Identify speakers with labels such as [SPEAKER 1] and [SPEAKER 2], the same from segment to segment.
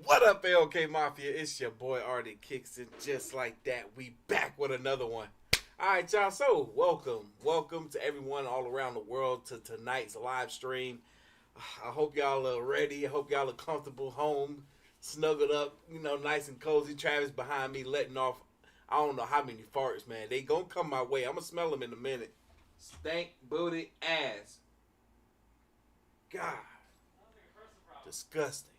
[SPEAKER 1] What up, LK Mafia? It's your boy Artofkickz, and just like that, we back with another one. All right, y'all. So welcome to everyone all around the world to tonight's live stream. I hope y'all are ready. I hope y'all are comfortable home, snuggled up, nice and cozy. Travis behind me letting off, I don't know how many farts, man. They gonna come my way. I'm gonna smell them in a minute. Stank booty ass. God, disgusting.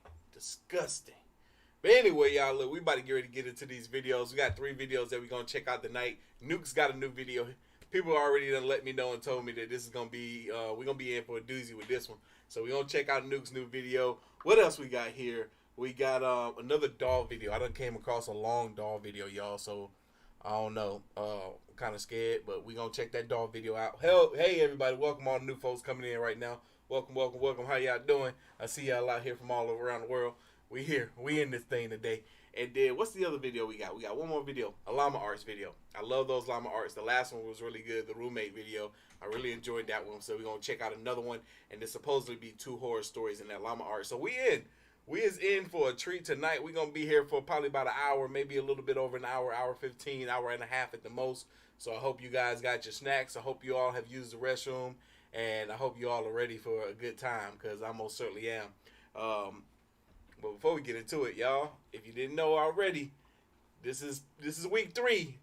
[SPEAKER 1] But anyway, y'all, look, we about to get ready to get into these videos. We got 3 videos that we're going to check out tonight. Nuke's got a new video. People already done let me know and told me that this is going to be, we're going to be in for a doozy with this one. So we're going to check out Nuke's new video. What else we got here? We got another doll video. I done came across a long doll video, y'all, so I don't know. I'm kind of scared, but we're going to check that doll video out. Hey, everybody, welcome all the new folks coming in right now. Welcome. How y'all doing? I see y'all out here from all over around the world. We here. We in this thing today. And then what's the other video we got? We got one more video, a Llama Arts video. I love those Llama Arts. The last one was really good, the roommate video. I really enjoyed that one. So we're going to check out another one. And there's supposedly be 2 horror stories in that Llama Arts. So we in. We is in for a treat tonight. We're going to be here for probably about an hour, maybe a little bit over an hour, hour 15, hour and a half at the most. So I hope you guys got your snacks. I hope you all have used the restroom. And I hope you all are ready for a good time, because I most certainly am. But before we get into it, y'all, if you didn't know already, this is week 3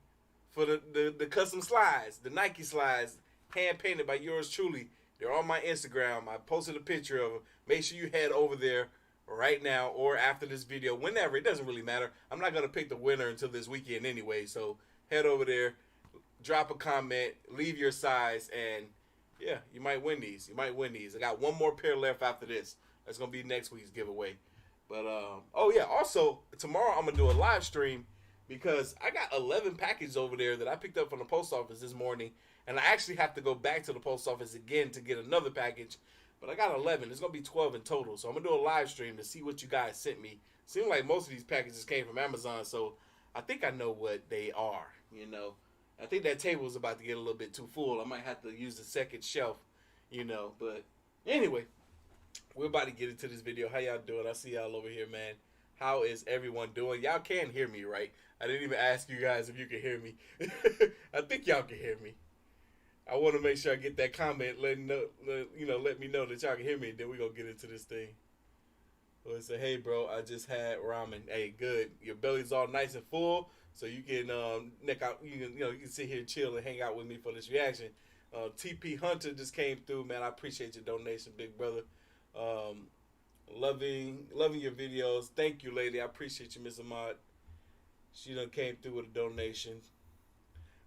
[SPEAKER 1] for the custom slides, the Nike slides, hand painted by yours truly. They're on my Instagram. I posted a picture of them. Make sure you head over there right now or after this video, whenever. It doesn't really matter. I'm not gonna pick the winner until this weekend anyway. So head over there, drop a comment, leave your size, and yeah, you might win these. I got one more pair left after this. That's going to be next week's giveaway. But, oh yeah, also, tomorrow I'm going to do a live stream because I got 11 packages over there that I picked up from the post office this morning. And I actually have to go back to the post office again to get another package. But I got 11. It's going to be 12 in total. So I'm going to do a live stream to see what you guys sent me. Seems like most of these packages came from Amazon, so I think I know what they are, I think that table is about to get a little bit too full. I might have to use the second shelf, But anyway, we're about to get into this video. How y'all doing? I see y'all over here, man. How is everyone doing? Y'all can hear me, right? I didn't even ask you guys if you can hear me. I think y'all can hear me. I want to make sure I get that comment, let me know that y'all can hear me. Then we're going to get into this thing. Well, say, hey, bro, I just had ramen. Hey, good. Your belly's all nice and full. So you can neck out, you can sit here, chill, and hang out with me for this reaction. TP Hunter just came through, man. I appreciate your donation, big brother. Loving your videos. Thank you, lady. I appreciate you, Miss Ahmad. She done came through with a donation.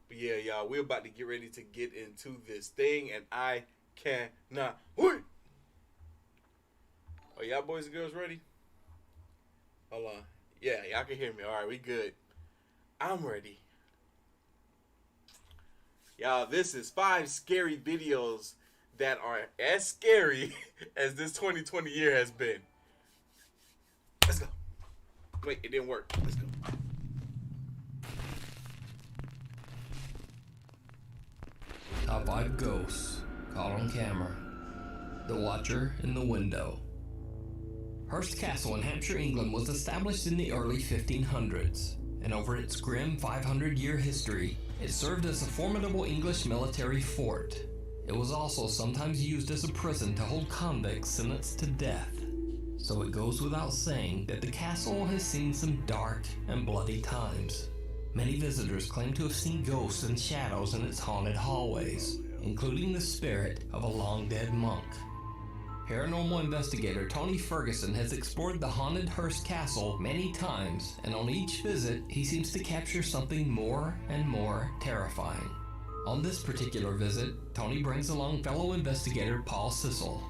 [SPEAKER 1] But yeah, y'all, we're about to get ready to get into this thing, and I cannot wait. Are y'all boys and girls ready? Hold on. Yeah, y'all can hear me. All right, we good. I'm ready. Y'all, this is 5 scary videos that are as scary as this 2020 year has been. Let's go. Wait, it didn't work. Let's go.
[SPEAKER 2] Top 5 ghosts caught on camera. The Watcher in the Window. Hurst Castle in Hampshire, England was established in the early 1500s. And over its grim 500-year history, it served as a formidable English military fort. It was also sometimes used as a prison to hold convicts sentenced to death. So it goes without saying that the castle has seen some dark and bloody times. Many visitors claim to have seen ghosts and shadows in its haunted hallways, including the spirit of a long-dead monk. Paranormal investigator Tony Ferguson has explored the haunted Hurst Castle many times, and on each visit, he seems to capture something more and more terrifying. On this particular visit, Tony brings along fellow investigator Paul Sissel.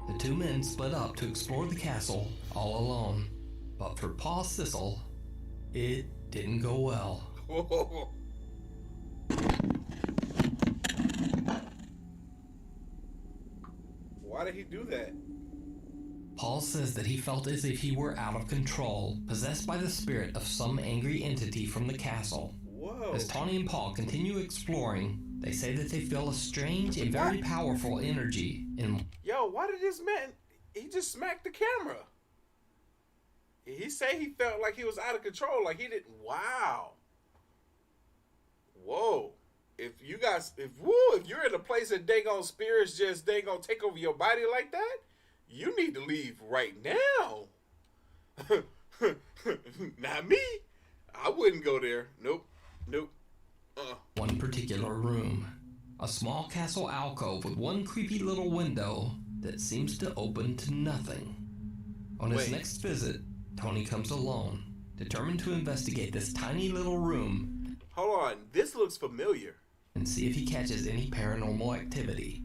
[SPEAKER 2] The 2 men split up to explore the castle all alone. But for Paul Sissel, it didn't go well.
[SPEAKER 1] Why did he do that?
[SPEAKER 2] Paul says that he felt as if he were out of control, possessed by the spirit of some angry entity from the castle.
[SPEAKER 1] Whoa.
[SPEAKER 2] As Tony and Paul continue exploring, they say that they feel a strange and very powerful energy in...
[SPEAKER 1] Yo, why did this man... He just smacked the camera. He said he felt like he was out of control. Like he didn't. Wow. Whoa. If you guys, if you're in a place that they gonna spirits just they gonna take over your body like that, you need to leave right now. Not me. I wouldn't go there. Nope.
[SPEAKER 2] One particular room. A small castle alcove with one creepy little window that seems to open to nothing. On his next visit, Tony comes alone, determined to investigate this tiny little room.
[SPEAKER 1] Hold on, this looks familiar.
[SPEAKER 2] And see if he catches any paranormal activity.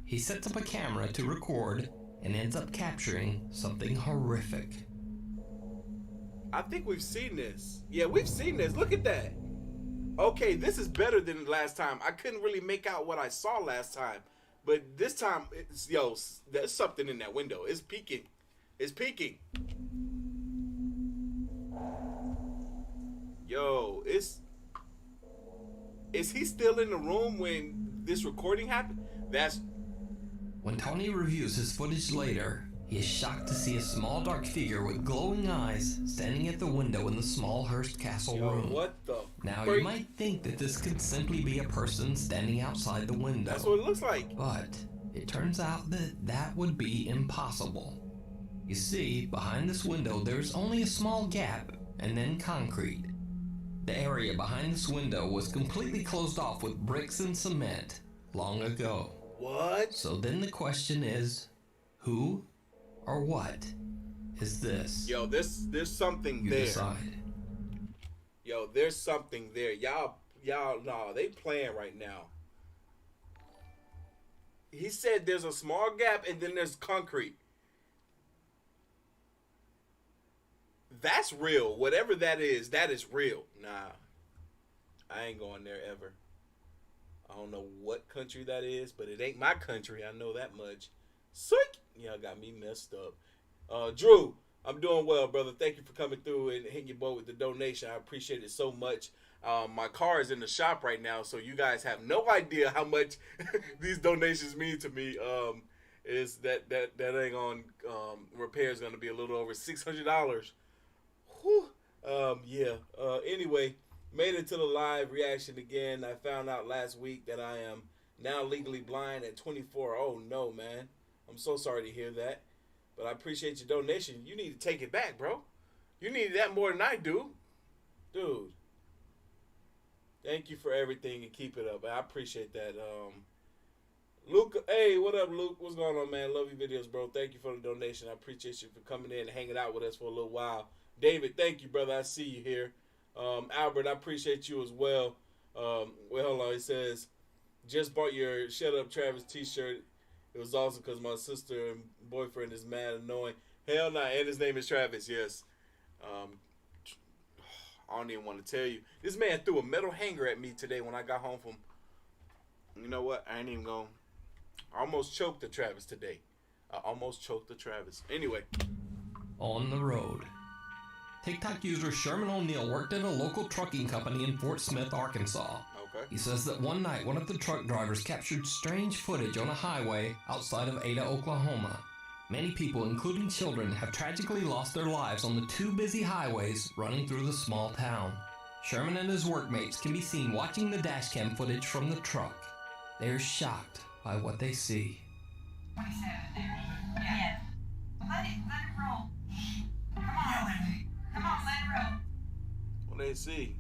[SPEAKER 2] He sets up a camera to record and ends up capturing something horrific.
[SPEAKER 1] I think we've seen this. Yeah, we've seen this. Look at that. Okay, this is better than last time. I couldn't really make out what I saw last time. But this time, there's something in that window. It's peeking. It's peeking. Yo, is he still in the room when this recording happened?
[SPEAKER 2] When Tony reviews his footage later, he is shocked to see a small dark figure with glowing eyes standing at the window in the small Hearst Castle room.
[SPEAKER 1] What the
[SPEAKER 2] Now, you might think that this could simply be a person standing outside the window.
[SPEAKER 1] That's what it looks like.
[SPEAKER 2] But it turns out that that would be impossible. You see, behind this window, there's only a small gap and then concrete. The area behind this window was completely closed off with bricks and cement long ago.
[SPEAKER 1] What?
[SPEAKER 2] So then the question is, who or what is this?
[SPEAKER 1] Yo, there's something
[SPEAKER 2] you
[SPEAKER 1] there.
[SPEAKER 2] Decide.
[SPEAKER 1] Yo, there's something there. Y'all, nah, they playing right now. He said there's a small gap and then there's concrete. That's real. Whatever that is real. Nah, I ain't going there ever. I don't know what country that is, but it ain't my country. I know that much. Sick. Y'all got me messed up. Drew, I'm doing well, brother. Thank you for coming through and hitting your boat with the donation. I appreciate it so much. My car is in the shop right now, so you guys have no idea how much these donations mean to me. Is that ain't on repair is going to be a little over $600. Whew. Anyway, made it to the live reaction again. I found out last week that I am now legally blind at 24. Oh no, man. I'm so sorry to hear that. But I appreciate your donation. You need to take it back, bro. You needed that more than I do. Dude. Thank you for everything and keep it up. I appreciate that. Luke, hey, what up, Luke? What's going on, man? Love your videos, bro. Thank you for the donation. I appreciate you for coming in and hanging out with us for a little while. David, thank you, brother. I see you here. Albert, I appreciate you as well. Well, hold on. He says, just bought your Shut Up Travis t-shirt. It was awesome because my sister and boyfriend is mad annoying. Hell nah, and his name is Travis, yes. I don't even want to tell you. This man threw a metal hanger at me today when I got home from... You know what? I ain't even going... I almost choked the Travis today. Anyway.
[SPEAKER 2] On the road. TikTok user Sherman O'Neill worked at a local trucking company in Fort Smith, Arkansas.
[SPEAKER 1] Okay.
[SPEAKER 2] He says that one night, one of the truck drivers captured strange footage on a highway outside of Ada, Oklahoma. Many people, including children, have tragically lost their lives on the two busy highways running through the small town. Sherman and his workmates can be seen watching the dashcam footage from the truck. They are shocked by what they see.
[SPEAKER 3] 27 there. Yeah. Let it roll. Come on. Come on, let it roll.
[SPEAKER 1] What they see?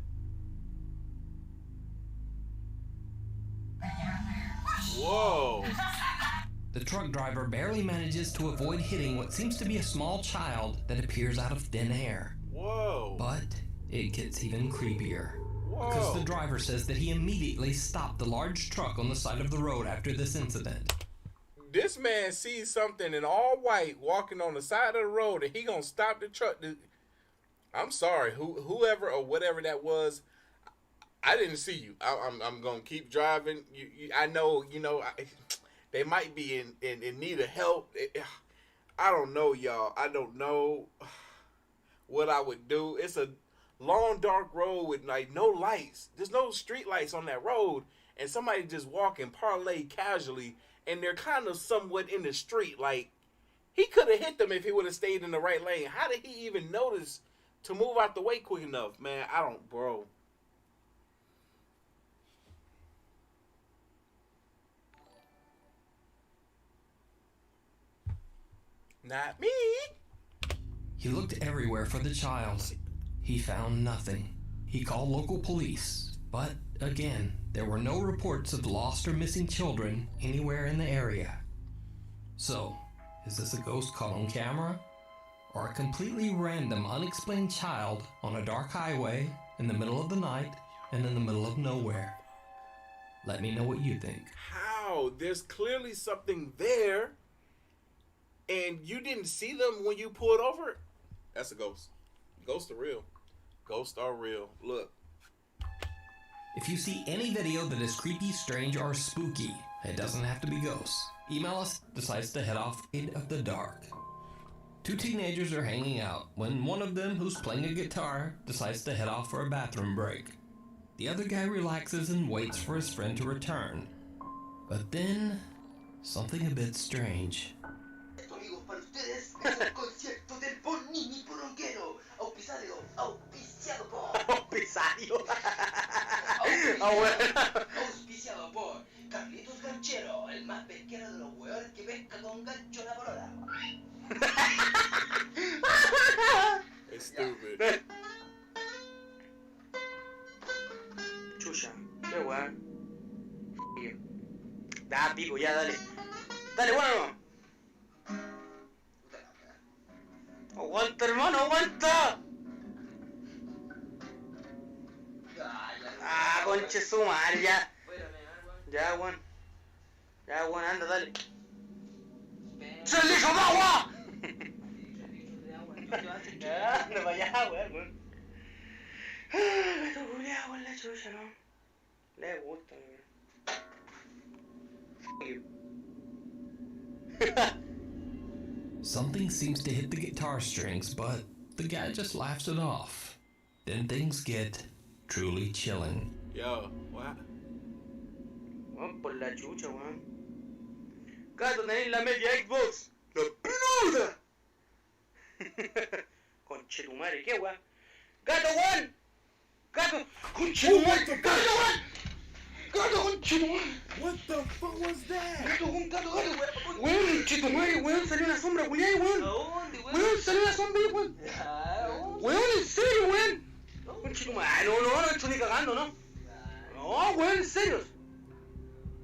[SPEAKER 1] Whoa.
[SPEAKER 2] The truck driver barely manages to avoid hitting what seems to be a small child that appears out of thin air.
[SPEAKER 1] Whoa.
[SPEAKER 2] But it gets even creepier.
[SPEAKER 1] Whoa.
[SPEAKER 2] Because the driver says that he immediately stopped the large truck on the side of the road after this incident.
[SPEAKER 1] This man sees something in all white walking on the side of the road and he gonna stop the truck. I'm sorry, whoever or whatever that was, I didn't see you. I'm gonna keep driving. I know, they might be in need of help. I don't know, y'all. I don't know what I would do. It's a long, dark road with like no lights. There's no street lights on that road, and somebody just walking parlay casually, and they're kind of somewhat in the street. Like He could have hit them if he would have stayed in the right lane. How did he even notice to move out the way quick enough? Man, I don't, bro. Not me.
[SPEAKER 2] He looked everywhere for the child. He found nothing. He called local police, but again, there were no reports of lost or missing children anywhere in the area. So, is this a ghost caught on camera? Or a completely random, unexplained child on a dark highway in the middle of the night and in the middle of nowhere? Let me know what you think.
[SPEAKER 1] How? There's clearly something there, and you didn't see them when you pulled over? That's a ghost. Ghosts are real. Ghosts are real. Look.
[SPEAKER 2] If you see any video that is creepy, strange, or spooky, it doesn't have to be ghosts. Email us, decides to head off into the dark. Two teenagers are hanging out when one of them, who's playing a guitar, decides to head off for a bathroom break. The other guy relaxes and waits for his friend to return. But then, something a bit strange.
[SPEAKER 4] Amigos, para ustedes es un concierto del Bonini Poronguero, auspiciado por Carlitos Ganchero, el más pesquero de los hueones que pesca con gancho la polola.
[SPEAKER 1] It's stupid.
[SPEAKER 4] Chucha, qué weón. Da pico, ya dale. Dale, bueno. Aguanta, hermano, aguanta. Ah, conche su madre, ya. Ya, weón. Ya, weón, anda, dale. ¡3 litros de agua! Anda para allá, weón. Gato culiao con la chucha, ¿no? Le gusta,
[SPEAKER 2] Something seems to hit the guitar strings, but the guy just laughs it off. Then things get truly chilling.
[SPEAKER 1] Yo, what?
[SPEAKER 4] Weón, por la chucha, weón. Gato, tenés la media Xbox. ¡La peluda! Conchetumare, ¿qué, weón? ¡Gato, weón! ¡Gato! ¡Conchetumare! ¡Gato, weón! ¡Gato, conchetumare!
[SPEAKER 1] What the fuck was that?
[SPEAKER 4] ¡Gato, weón! ¡Gato, gato! ¡Weón, conchetumare, weón! ¡Salió una sombra, culiao, weón!
[SPEAKER 3] ¿Dónde, weón?
[SPEAKER 4] ¡Weón, salió una sombra, weón! ¡Weón, en serio, weón! Conchetumare, no, esto ni cagando, ¿no? No, weón, en serio.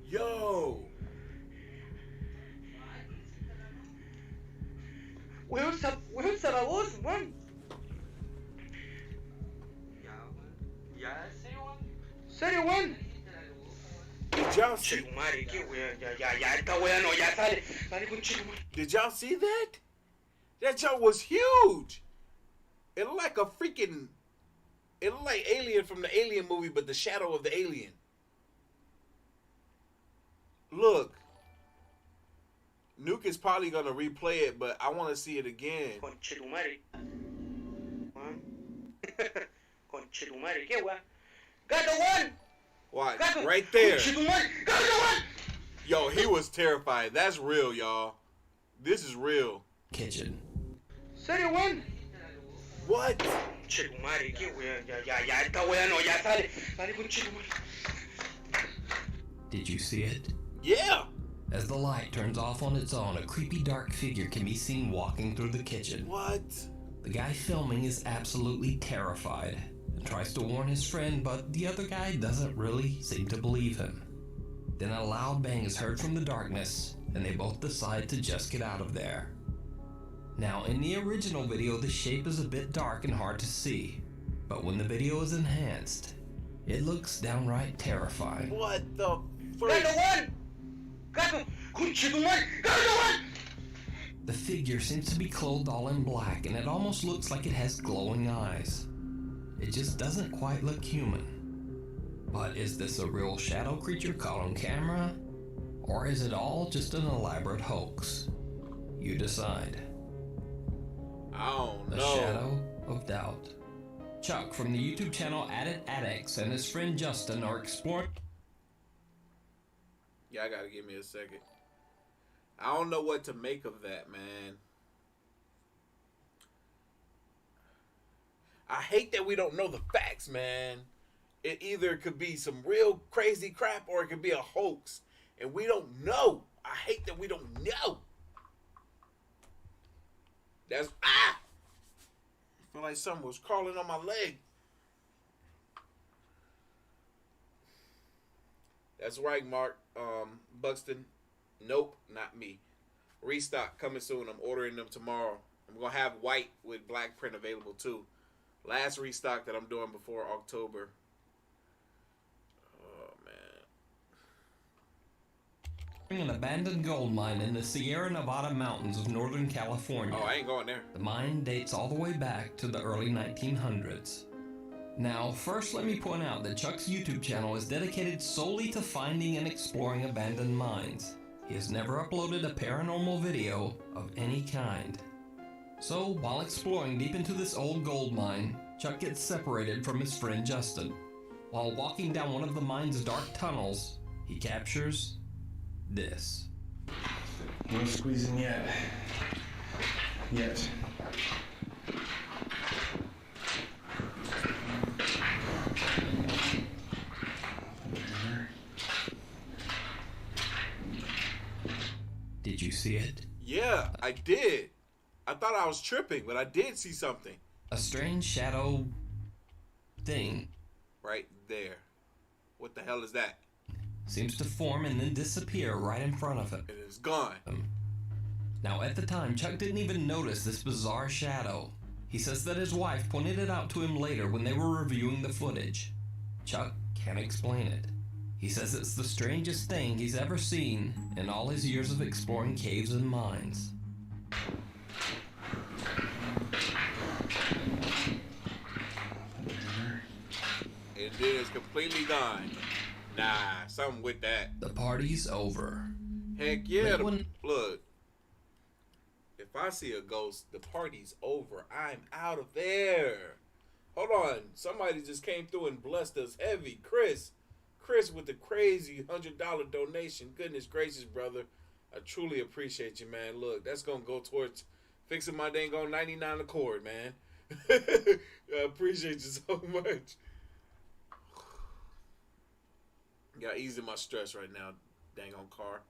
[SPEAKER 1] Yo.
[SPEAKER 4] Weón, Zaragoza, weón. Ya, ¿serio, weón?
[SPEAKER 1] Did y'all see?
[SPEAKER 4] Chetumare, qué weón, ya, esta weón no, ya sale con chetumare.
[SPEAKER 1] Did y'all see that? That joke was huge. It looked like a freaking. It looked like Alien from the Alien movie, but the shadow of the alien. Look. Nuke is probably gonna replay it, but I want to see it again.
[SPEAKER 4] Conchetumare. Weón. Conchetumare, qué weón. Gato, weón.
[SPEAKER 1] Watch,
[SPEAKER 4] Gato.
[SPEAKER 1] right there.
[SPEAKER 4] Conchetumare, gato, weón.
[SPEAKER 1] Yo, he was terrified. That's real, y'all. This is real.
[SPEAKER 2] Kitchen.
[SPEAKER 4] ¿Serio, weón?
[SPEAKER 1] What?
[SPEAKER 4] Chetumare, qué weón, ya, esta weón no, ya sale con chetumare.
[SPEAKER 2] Did you see it?
[SPEAKER 1] Yeah.
[SPEAKER 2] As the light turns off on its own, a creepy dark figure can be seen walking through the kitchen.
[SPEAKER 1] What?
[SPEAKER 2] The guy filming is absolutely terrified and tries to warn his friend, but the other guy doesn't really seem to believe him. Then a loud bang is heard from the darkness, and they both decide to just get out of there. Now, in the original video, the shape is a bit dark and hard to see, but when the video is enhanced, it looks downright terrifying.
[SPEAKER 1] What the
[SPEAKER 4] Gato,
[SPEAKER 1] frick?
[SPEAKER 4] weón. Gato, conchetumare, gato, weón.
[SPEAKER 2] The figure seems to be clothed all in black, and it almost looks like it has glowing eyes. It just doesn't quite look human. But is this a real shadow creature caught on camera? Or is it all just an elaborate hoax? You decide.
[SPEAKER 1] I don't
[SPEAKER 2] The
[SPEAKER 1] know.
[SPEAKER 2] Shadow of Doubt. Chuck from the YouTube channel Artofkickz and his friend Justin are exploring.
[SPEAKER 1] Yeah, I gotta give me a second. I don't know what to make of that, man. I hate that we don't know the facts, man. It either could be some real crazy crap or it could be a hoax. And we don't know. I hate that we don't know. That's... I feel like something was crawling on my leg. That's right, Mark. Buxton. Nope, not me. Restock coming soon. I'm ordering them tomorrow. I'm going to have white with black print available too. Last restock that I'm doing before October. Oh, man.
[SPEAKER 2] An abandoned gold mine in the Sierra Nevada mountains of Northern California.
[SPEAKER 1] Oh, I ain't going there.
[SPEAKER 2] The mine dates all the way back to the early 1900s. Now, first let me point out that Chuck's YouTube channel is dedicated solely to finding and exploring abandoned mines. He has never uploaded a paranormal video of any kind. So, while exploring deep into this old gold mine, Chuck gets separated from his friend Justin. While walking down one of the mine's dark tunnels, he captures this.
[SPEAKER 5] No squeezing yet. Yet.
[SPEAKER 2] Did you see it?
[SPEAKER 1] Yeah, I did. I thought I was tripping, but I did see something.
[SPEAKER 2] A strange shadow thing.
[SPEAKER 1] Right there. What the hell is that?
[SPEAKER 2] Seems to form and then disappear right in front of him.
[SPEAKER 1] It is gone.
[SPEAKER 2] Now, at the time, Chuck didn't even notice this bizarre shadow. He says that his wife pointed it out to him later when they were reviewing the footage. Chuck can't explain it. He says it's the strangest thing he's ever seen in all his years of exploring caves and mines.
[SPEAKER 1] It is completely gone. Nah, something with that.
[SPEAKER 2] The party's over.
[SPEAKER 1] Heck yeah.
[SPEAKER 2] When-
[SPEAKER 1] Look, if I see a ghost, the party's over. I'm out of there. Hold on. Somebody just came through and blessed us heavy. Chris with the crazy $100 donation. Goodness gracious, brother. I truly appreciate you, man. Look, that's going to go towards fixing my dang on 99 Accord, man. I appreciate you so much. Got easing my stress right now, dang on car.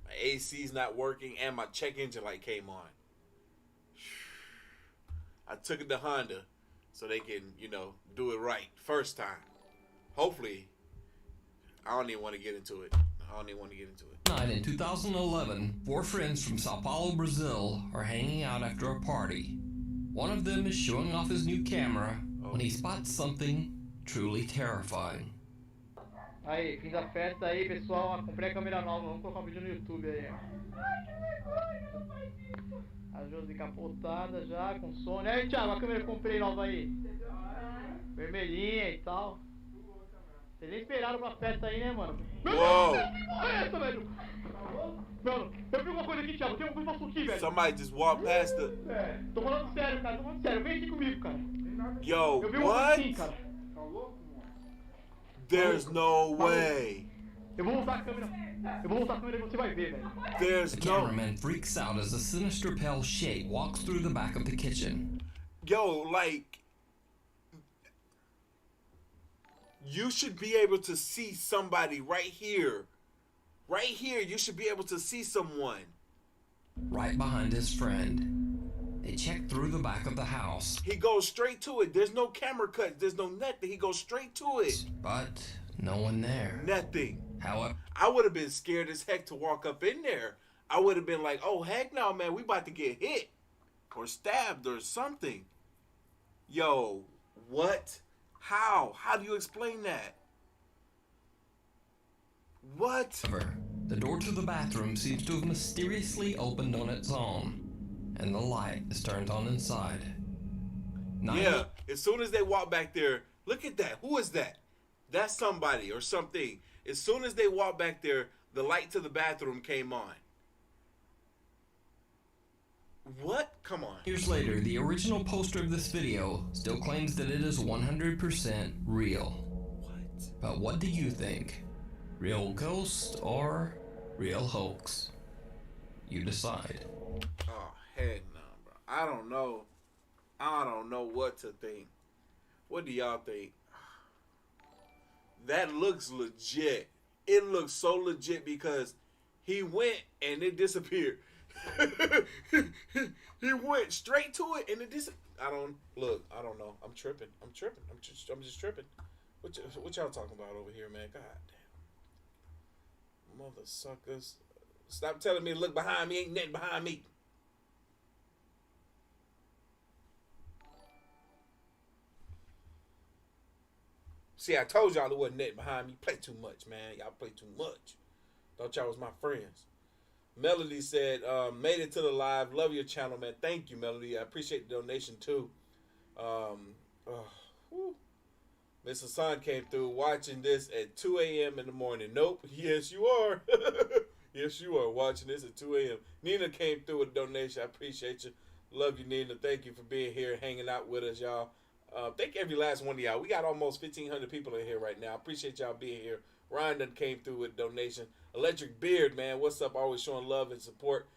[SPEAKER 1] My AC's not working and my check engine light came on. I took it to Honda so they can, do it right first time. Hopefully, I don't even want to get into it.
[SPEAKER 2] Night in 2011, 4 friends from Sao Paulo, Brazil are hanging out after a party. One of them is showing off his new camera when he spots something truly terrifying.
[SPEAKER 6] Aí, fim da festa aí, pessoal. Comprei a câmera nova, vamos colocar um vídeo no YouTube aí. Ai, que vergonha, não faz isso. A Josi capotada já, com sono. Aí, Thiago, a câmera que eu comprei nova aí. Vermelhinha e tal. Vocês nem esperaram pra festa aí, né, mano? Meu
[SPEAKER 1] Whoa.
[SPEAKER 6] Deus, que porra é essa, velho? Mano, eu vi uma coisa aqui, Thiago. Tem uma coisa pra aqui, velho.
[SPEAKER 1] Somebody just walked past the...
[SPEAKER 6] É, tô falando sério, cara. Tô falando sério. Vem aqui comigo, cara.
[SPEAKER 1] Yo,
[SPEAKER 6] Eu vi uma coisa
[SPEAKER 1] what?
[SPEAKER 6] assim, cara.
[SPEAKER 1] There's no way.
[SPEAKER 6] Eu vou voltar a câmera. Eu vou voltar a câmera e você vai ver, velho.
[SPEAKER 1] There's
[SPEAKER 2] The
[SPEAKER 1] no...
[SPEAKER 2] cameraman freaks out as a sinister pale shape walks through the back of the kitchen.
[SPEAKER 1] Yo, like... You should be able to see somebody right here. Right here, you should be able to see someone.
[SPEAKER 2] Right behind his friend. They check through the back of the house,
[SPEAKER 1] He goes straight to it. There's no camera cut. There's no nothing. He goes straight to it.
[SPEAKER 2] but no one there.
[SPEAKER 1] Nothing.
[SPEAKER 2] However,
[SPEAKER 1] I would have been scared as heck to walk up in there. I would have been like, oh, heck no, man. We about to get hit. Or stabbed or something. Yo, what? How? How do you explain that? What?
[SPEAKER 2] the door to the bathroom seems to have mysteriously opened on its own, and the light is turned on inside.
[SPEAKER 1] Yeah, as soon as they walk back there, look at that. Who is that? That's somebody or something. As soon as they walk back there, the light to the bathroom came on. What? Come on.
[SPEAKER 2] Years later, the original poster of this video still claims that it is 100% real.
[SPEAKER 1] What?
[SPEAKER 2] But what do you think? Real ghost or real hoax? You decide.
[SPEAKER 1] Oh, heck no, bro. I don't know. I don't know what to think. What do y'all think? That looks legit. It looks so legit because he went and it disappeared. He went straight to it and it disappeared. I don't know. I'm tripping. I'm just tripping. What y'all talking about over here, man? God damn. Mother suckers. Stop telling me to look behind me. Ain't nothing behind me. See, I told y'all there wasn't nothing behind me. Play too much, man. Y'all play too much. Thought y'all was my friends. Melody said, made it to the live. Love your channel, man. Thank you, Melody. I appreciate the donation, too. Miss Hassan came through watching this at 2 a.m. in the morning. Nope. Yes, you are. Yes, you are watching this at 2 a.m. Nina came through with a donation. I appreciate you. Love you, Nina. Thank you for being here, hanging out with us, y'all. Thank every last one of y'all. We got almost 1,500 people in here right now. I appreciate y'all being here. Ryan done came through with a donation. Electric Beard, man. What's up? Always showing love and support.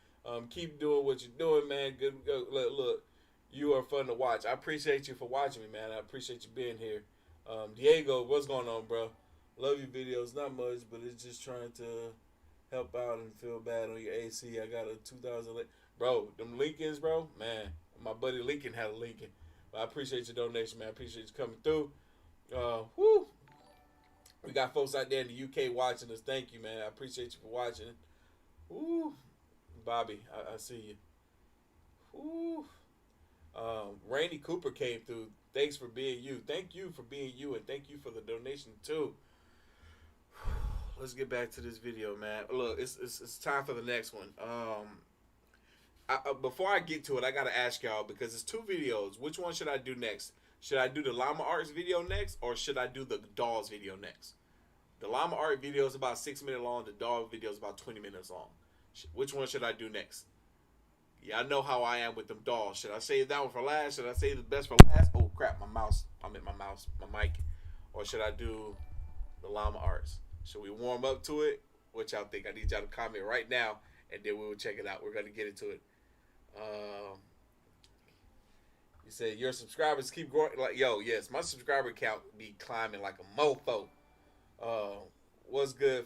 [SPEAKER 1] Keep doing what you're doing, man. Good. Look, you are fun to watch. I appreciate you for watching me, man. I appreciate you being here. Diego, what's going on, bro? Love your videos. Not much, but it's just trying to help out and feel bad on your AC. I got a 2000. Bro, them Lincolns, bro. Man, my buddy Lincoln had a Lincoln. But I appreciate your donation, man. I appreciate you coming through. Whoo. We got folks out there in the UK watching us. Thank you, man. I appreciate you for watching. Woo. Bobby, I see you. Woo. Rainey Cooper came through. Thanks for being you. Thank you for being you, and thank you for the donation, too. Let's get back to this video, man. Look, it's time for the next one. Before I get to it, I got to ask y'all, because it's 2 videos. Which one should I do next? Should I do the Llama Arts video next, or should I do the dolls video next? The Llama Art video is about 6 minutes long. The doll video is about 20 minutes long. Which one should I do next? Yeah, I know how I am with them dolls. Should I save that one for last? Should I save the best for last? Oh, crap, my mouse. I'm in my mouse, my mic. Or should I do the Llama Arts? Should we warm up to it? What y'all think? I need y'all to comment right now, and then we will check it out. We're going to get into it. You said your subscribers keep growing. Like, yo, yes, my subscriber count be climbing like a mofo. What's good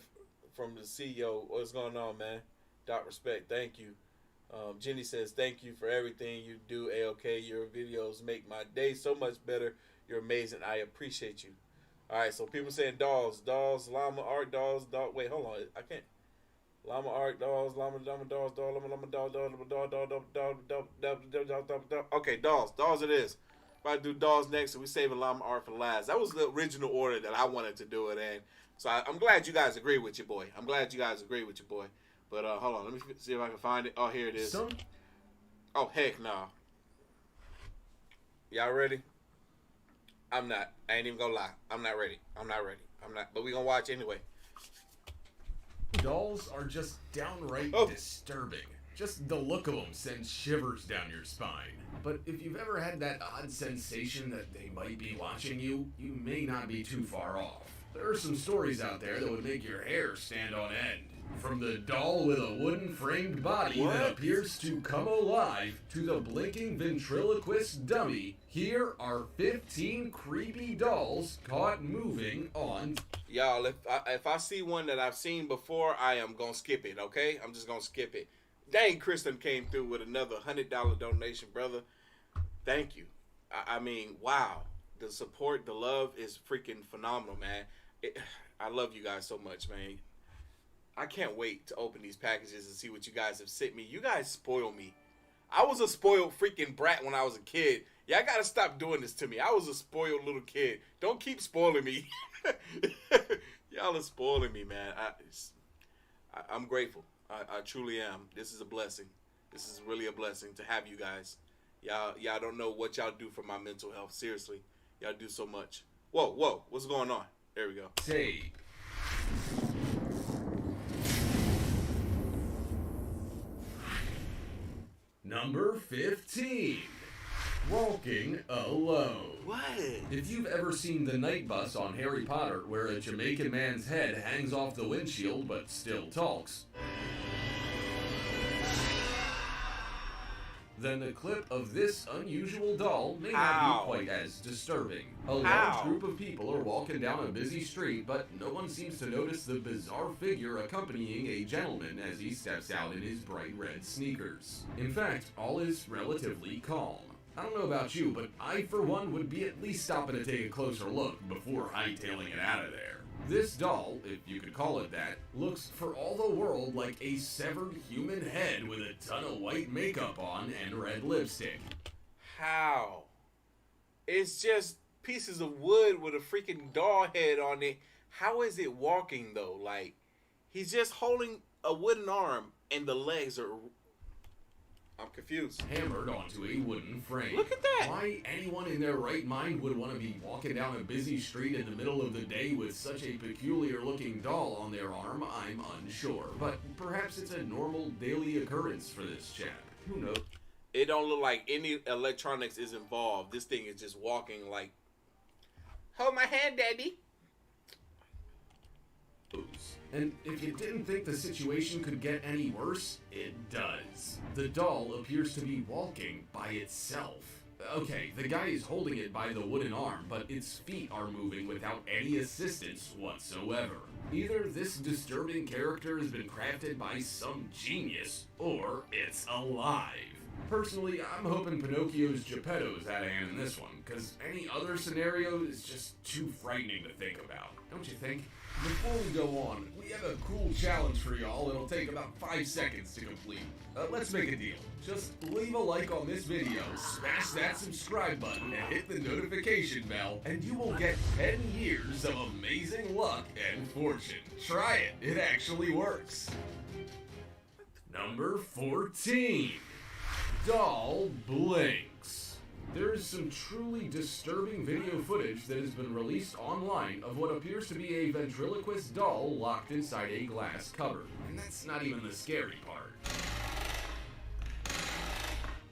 [SPEAKER 1] from the CEO? What's going on, man? Dot respect. Thank you. Jenny says, thank you for everything you do, AOK. Your videos make my day so much better. You're amazing. I appreciate you. All right, so people saying dolls, Llama Art, dolls, doll. Wait, hold on. I can't. Llama Art, dolls, Llama dolls, Okay, dolls it is. If I do dolls next, and we saving Llama Art for last. That was the original order that I wanted to do it in. So I'm glad you guys agree with your boy. But hold on, let me see if I can find it. Oh, here it is. Oh, heck no. Y'all ready? I'm not. I ain't even gonna lie. I'm not ready. But we gonna watch anyway.
[SPEAKER 7] Dolls are just downright disturbing. Just the look of them sends shivers down your spine. But if you've ever had that odd sensation that they might be watching you, you may not be too far off. There are some stories out there that would make your hair stand on end. From the doll with a wooden framed body that appears to come alive to the blinking ventriloquist dummy, here are 15 creepy dolls caught moving on.
[SPEAKER 1] Y'all, if I see one that I've seen before, I am gonna skip it, okay? I'm just gonna skip it. Dang, Kristen came through with another $100 donation, brother. Thank you. I mean, wow. The support, the love is freaking phenomenal, man. I love you guys so much, man. I can't wait to open these packages and see what you guys have sent me. You guys spoil me. I was a spoiled freaking brat when I was a kid. Y'all gotta stop doing this to me. I was a spoiled little kid. Don't keep spoiling me. Y'all are spoiling me, man. I'm grateful. I truly am. This is a blessing. This is really a blessing to have you guys. Y'all don't know what y'all do for my mental health. Seriously. Y'all do so much. Whoa. What's going on? There we go.
[SPEAKER 7] Say. Number 15. Walking alone.
[SPEAKER 1] What?
[SPEAKER 7] If you've ever seen the night bus on Harry Potter where a Jamaican man's head hangs off the windshield but still talks, then the clip of this unusual doll may not be quite as disturbing. A large group of people are walking down a busy street, but no one seems to notice the bizarre figure accompanying a gentleman as he steps out in his bright red sneakers. In fact, all is relatively calm. I don't know about you, but I, for one, would be at least stopping to take a closer look before hightailing it out of there. This doll, if you could call it that, looks for all the world like a severed human head with a ton of white makeup on and red lipstick.
[SPEAKER 1] How? It's just pieces of wood with a freaking doll head on it. How is it walking though? Like, he's just holding a wooden arm and the legs are... I'm confused.
[SPEAKER 7] Hammered onto a wooden frame.
[SPEAKER 1] Look at that!
[SPEAKER 7] Why anyone in their right mind would want to be walking down a busy street in the middle of the day with such a peculiar looking doll on their arm, I'm unsure. But perhaps it's a normal daily occurrence for this chap. Who knows?
[SPEAKER 1] It don't look like any electronics is involved. This thing is just walking like, hold my hand, daddy.
[SPEAKER 7] And if you didn't think the situation could get any worse, it does. The doll appears to be walking by itself. Okay, the guy is holding it by the wooden arm, but its feet are moving without any assistance whatsoever. Either this disturbing character has been crafted by some genius, or it's alive. Personally, I'm hoping Pinocchio's Geppetto's out of hand in this one, because any other scenario is just too frightening to think about. Don't you think? Before we go on, we have a cool challenge for y'all. It'll take about 5 seconds to complete. Let's make a deal. Just leave a like on this video, smash that subscribe button, and hit the notification bell, and you will get 10 years of amazing luck and fortune. Try it. It actually works. Number 14. Doll blinks. There is some truly disturbing video footage that has been released online of what appears to be a ventriloquist doll locked inside a glass cupboard. And that's not even the scary part.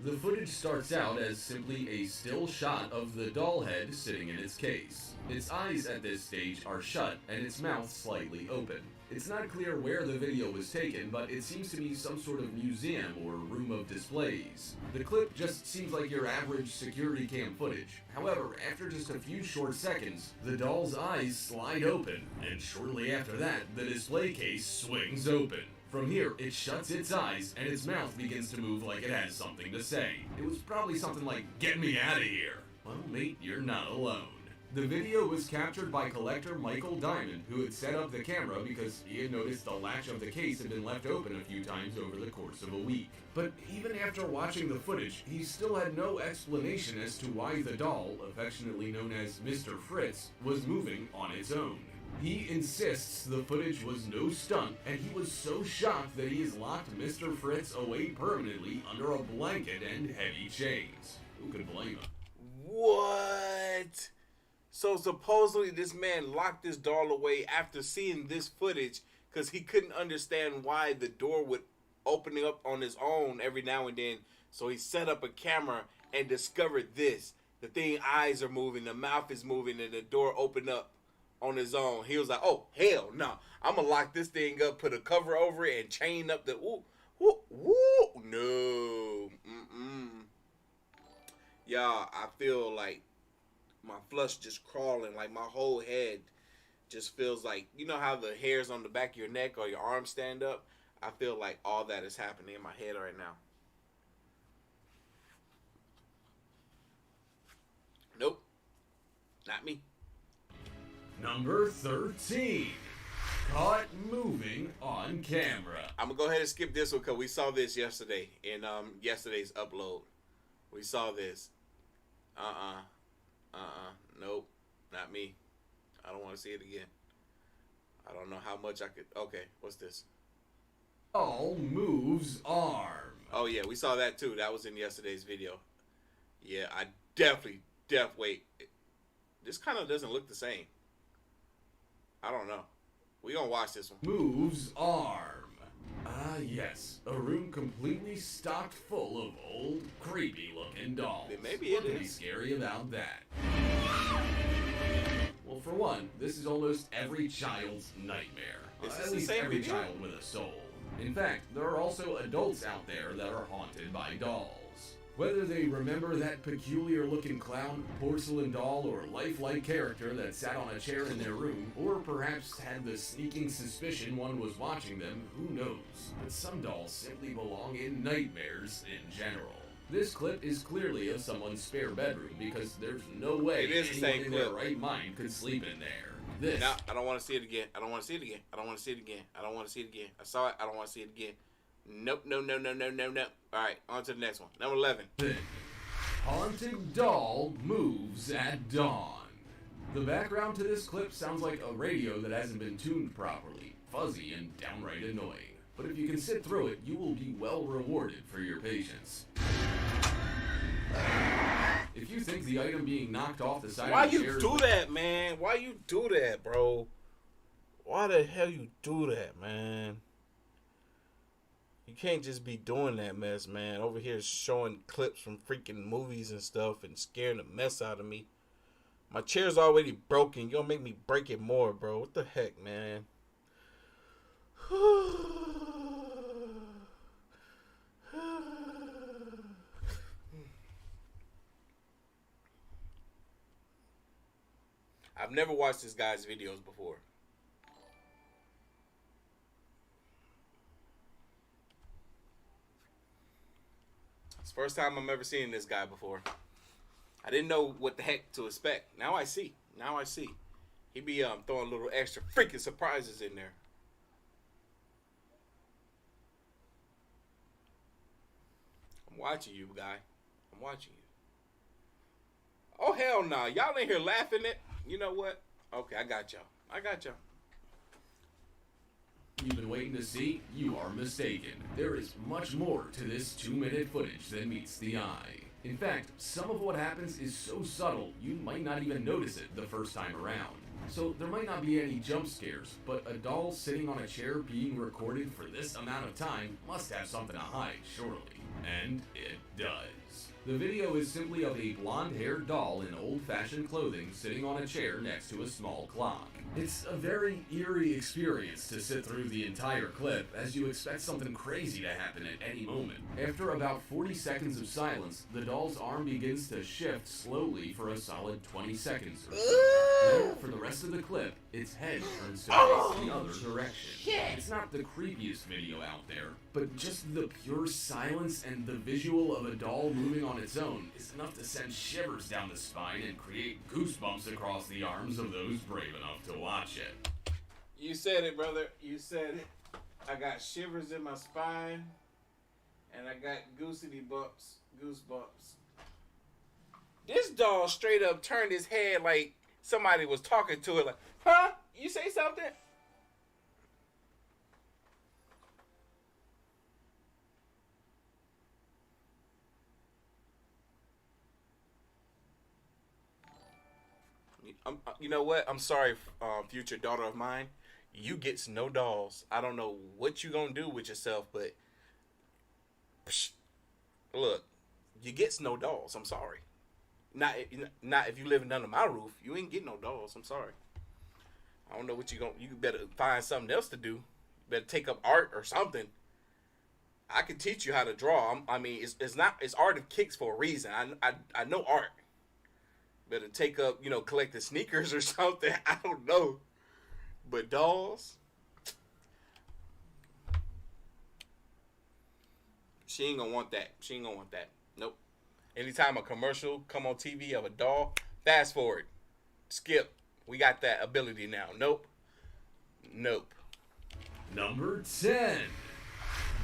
[SPEAKER 7] The footage starts out as simply a still shot of the doll head sitting in its case. Its eyes at this stage are shut and its mouth slightly open. It's not clear where the video was taken, but it seems to be some sort of museum or room of displays. The clip just seems like your average security cam footage. However, after just a few short seconds, the doll's eyes slide open, and shortly after that, the display case swings open. From here, it shuts its eyes, and its mouth begins to move like it has something to say. It was probably something like, "Get me out of here." Well, mate, you're not alone. The video was captured by collector Michael Diamond, who had set up the camera because he had noticed the latch of the case had been left open a few times over the course of a week. But even after watching the footage, he still had no explanation as to why the doll, affectionately known as Mr. Fritz, was moving on its own. He insists the footage was no stunt, and he was so shocked that he has locked Mr. Fritz away permanently under a blanket and heavy chains. Who could blame him?
[SPEAKER 1] What? So supposedly this man locked this doll away after seeing this footage because he couldn't understand why the door would open up on his own every now and then. So he set up a camera and discovered this. The thing eyes are moving, the mouth is moving, and the door opened up on his own. He was like, oh, hell no. I'm going to lock this thing up, put a cover over it, and chain up the... No. Y'all, I feel like my flush just crawling, like my whole head just feels like, you know how the hairs on the back of your neck or your arms stand up? I feel like all that is happening in my head right now. Nope. Not me.
[SPEAKER 7] Number 13. Caught moving on camera.
[SPEAKER 1] I'm going to go ahead and skip this one because we saw this yesterday in yesterday's upload. We saw this. Nope. Not me. I don't want to see it again. I don't know how much I could... Okay, what's this?
[SPEAKER 7] All moves arm.
[SPEAKER 1] Oh, yeah, we saw that too. That was in yesterday's video. Yeah, I definitely... Wait. This kind of doesn't look the same. I don't know. We gonna watch this one.
[SPEAKER 7] Moves arm. Ah, yes. A room completely stocked full of old, creepy-looking dolls.
[SPEAKER 1] Maybe it
[SPEAKER 7] What could be
[SPEAKER 1] is.
[SPEAKER 7] scary about that? Well, for one, this is almost every child's nightmare.
[SPEAKER 1] Is this
[SPEAKER 7] At
[SPEAKER 1] the
[SPEAKER 7] least
[SPEAKER 1] same
[SPEAKER 7] every
[SPEAKER 1] video?
[SPEAKER 7] child with a soul. In fact, there are also adults out there that are haunted by dolls. Whether they remember that peculiar-looking clown, porcelain doll, or lifelike character that sat on a chair in their room, or perhaps had the sneaking suspicion one was watching them, who knows? But some dolls simply belong in nightmares in general. This clip is clearly of someone's spare bedroom because there's no way
[SPEAKER 1] It is the
[SPEAKER 7] anyone
[SPEAKER 1] same
[SPEAKER 7] in their
[SPEAKER 1] clip.
[SPEAKER 7] right mind could sleep in there. This
[SPEAKER 1] No, I don't want to see it again. I don't want to see it again. I don't want to see it again. I don't want to see it again. I saw it. I don't want to see it again. Nope, no, no, no, no, no, no. All right, on to the next one. Number 11.
[SPEAKER 7] thing. Haunted doll moves at dawn. The background to this clip sounds like a radio that hasn't been tuned properly, fuzzy and downright annoying. But if you can sit through it, you will be well rewarded for your patience. If you think the item being knocked off the side
[SPEAKER 1] Why
[SPEAKER 7] of the
[SPEAKER 1] you
[SPEAKER 7] chair
[SPEAKER 1] do that, man? Why you do that, bro? Why the hell you do that, man? You can't just be doing that mess, man. Over here showing clips from freaking movies and stuff and scaring the mess out of me. My chair's already broken. You're gonna make me break it more, bro. What the heck, man? I've never watched this guy's videos before. It's the first time I'm ever seeing this guy before. I didn't know what the heck to expect. Now I see. Now I see. He be throwing little extra freaking surprises in there. I'm watching you, guy. I'm watching you. Oh, hell no. Nah. Y'all in here laughing at... You know what? Okay, I got y'all. I got y'all.
[SPEAKER 7] you've been waiting to see, you are mistaken. There is much more to this 2-minute footage than meets the eye. In fact, some of what happens is so subtle, you might not even notice it the first time around. So there might not be any jump scares, but a doll sitting on a chair being recorded for this amount of time must have something to hide, surely. And it does. The video is simply of a blonde-haired doll in old-fashioned clothing sitting on a chair next to a small clock. It's a very eerie experience to sit through the entire clip, as you expect something crazy to happen at any moment. After about 40 seconds of silence, the doll's arm begins to shift slowly for a solid 20 seconds or so. Then, for the rest of the clip, its head turns to face the other direction. It's not the creepiest video out there, but just the pure silence and the visual of a doll moving on its own is enough to send shivers down the spine and create goosebumps across the arms of those brave enough to watch it.
[SPEAKER 1] You said it, brother. You said it. I got shivers in my spine, and I got goosebumps. This doll straight up turned his head like somebody was talking to it, like, huh? You say something? You know what? I'm sorry, future daughter of mine. You gets no dolls. I don't know what you gonna do with yourself, but psh, look, you gets no dolls. I'm sorry. Not if you living under my roof. You ain't getting no dolls. I'm sorry. I don't know what you gonna. You better find something else to do. You better take up art or something. I can teach you how to draw. I mean, it's Artofkickz for a reason. I know art. Better take up, collecting sneakers or something. I don't know. But dolls, she ain't gonna want that. She ain't gonna want that. Nope. Anytime a commercial come on TV of a doll, fast forward. Skip. We got that ability now. Nope.
[SPEAKER 7] Number 10.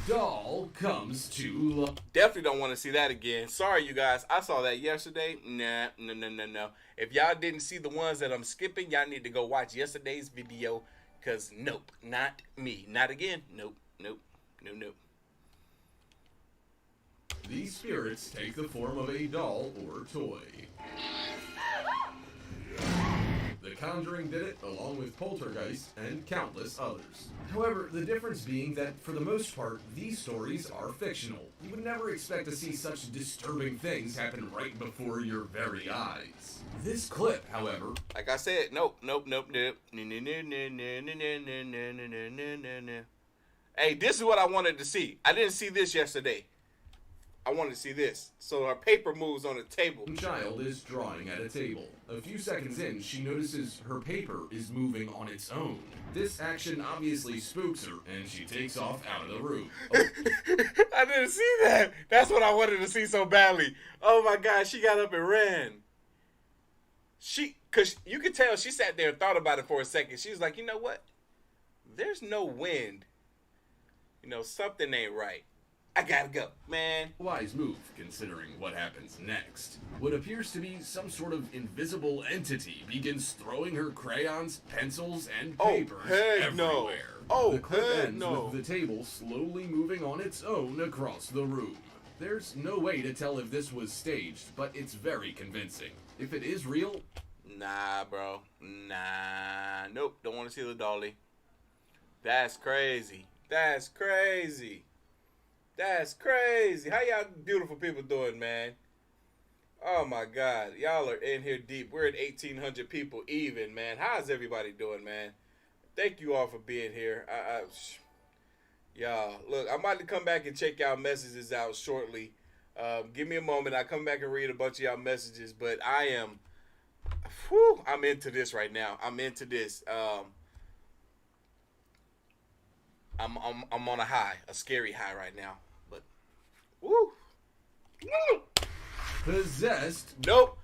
[SPEAKER 7] Doll comes to life.
[SPEAKER 1] Definitely don't want to see that again. Sorry, you guys. I saw that yesterday. Nah, no. If y'all didn't see the ones that I'm skipping, y'all need to go watch yesterday's video. Because nope, not me. Not again. Nope. No.
[SPEAKER 7] These spirits take the form of a doll or toy. The Conjuring did it, along with Poltergeist and countless others. However, the difference being that, for the most part, these stories are fictional. You would never expect to see such disturbing things happen right before your very eyes. This clip, however...
[SPEAKER 1] Like I said, nope. Hey, this is what I wanted to see. I didn't see this yesterday. I wanted to see this. So her paper moves on the table.
[SPEAKER 7] Child is drawing at a table. A few seconds in, she notices her paper is moving on its own. This action obviously spooks her, and she takes off out of the room.
[SPEAKER 1] I didn't see that. That's what I wanted to see so badly. Oh my God, she got up and ran. Cause you could tell she sat there and thought about it for a second. She was like, you know what? There's no wind. You know, something ain't right. I gotta go, man.
[SPEAKER 7] Wise move, considering what happens next. What appears to be some sort of invisible entity begins throwing her crayons, pencils, and papers everywhere.
[SPEAKER 1] Oh,
[SPEAKER 7] the clip
[SPEAKER 1] heck
[SPEAKER 7] ends
[SPEAKER 1] no.
[SPEAKER 7] with the table slowly moving on its own across the room. There's no way to tell if this was staged, but it's very convincing. If it is real...
[SPEAKER 1] Nah, bro. Nah. Nope, don't want to see the dolly. That's crazy. That's crazy. That's crazy. How y'all beautiful people doing, man? Oh my God, y'all are in here deep. We're at 1,800 people even, man. How's everybody doing, man? Thank you all for being here. Y'all, look, I'm about to come back and check y'all messages out shortly. Give me a moment. I'll come back and read a bunch of y'all messages, but I'm into this right now. I'm into this. I'm on a high, a scary high right now. But woo.
[SPEAKER 7] Possessed?
[SPEAKER 1] Nope.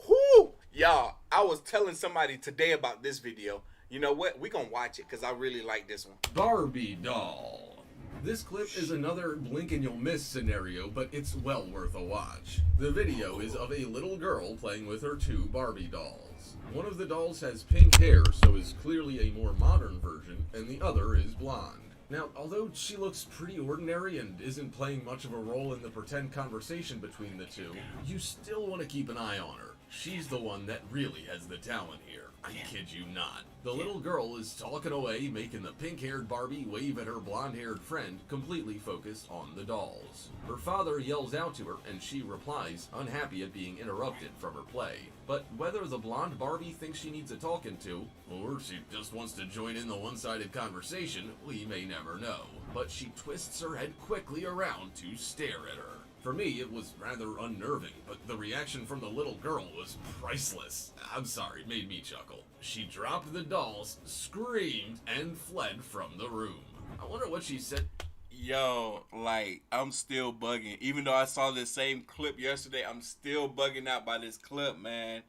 [SPEAKER 1] Whoo! Y'all, I was telling somebody today about this video. You know what? We gonna watch it because I really like this one.
[SPEAKER 7] Barbie doll. This clip is another blink and you'll miss scenario, but it's well worth a watch. The video is of a little girl playing with her two Barbie dolls. One of the dolls has pink hair, so is clearly a more modern version, and the other is blonde. Now, although she looks pretty ordinary and isn't playing much of a role in the pretend conversation between the two, you still want to keep an eye on her. She's the one that really has the talent here. I kid you not. The little girl is talking away, making the pink-haired Barbie wave at her blonde-haired friend, completely focused on the dolls. Her father yells out to her, and she replies, unhappy at being interrupted from her play. But whether the blonde Barbie thinks she needs a talking to, or she just wants to join in the one-sided conversation, we may never know. But she twists her head quickly around to stare at her. For me, it was rather unnerving, but the reaction from the little girl was priceless. I'm sorry, it made me chuckle. She dropped the dolls, screamed, and fled from the room. I wonder what she said.
[SPEAKER 1] Yo, like, I'm still bugging. Even though I saw this same clip yesterday, I'm still bugging out by this clip, man.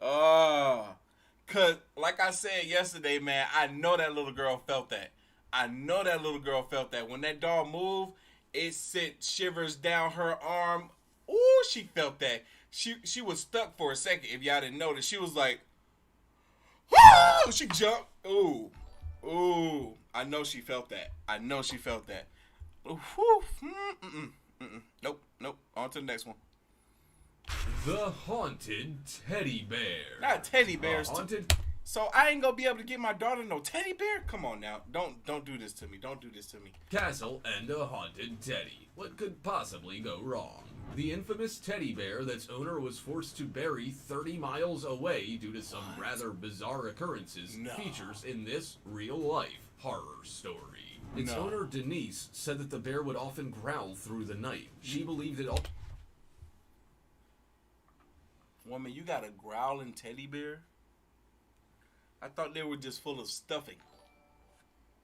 [SPEAKER 1] Cause, like I said yesterday, man, I know that little girl felt that. When that doll moved, it sent shivers down her arm. Ooh, she felt that. She was stuck for a second. If y'all didn't notice, she was like, woo! She jumped. Ooh. I know she felt that. Whew. Nope. On to the next one.
[SPEAKER 7] The haunted teddy bear.
[SPEAKER 1] Not teddy bears.
[SPEAKER 7] Haunted.
[SPEAKER 1] So I ain't gonna be able to get my daughter no teddy bear? Come on now. Don't do this to me.
[SPEAKER 7] Castle and a haunted teddy. What could possibly go wrong? The infamous teddy bear that's owner was forced to bury 30 miles away due to some rather bizarre occurrences features in this real-life horror story. Its owner, Denise, said that the bear would often growl through the night. She believed it all...
[SPEAKER 1] Woman, you got a growling teddy bear? I thought they were just full of stuffing.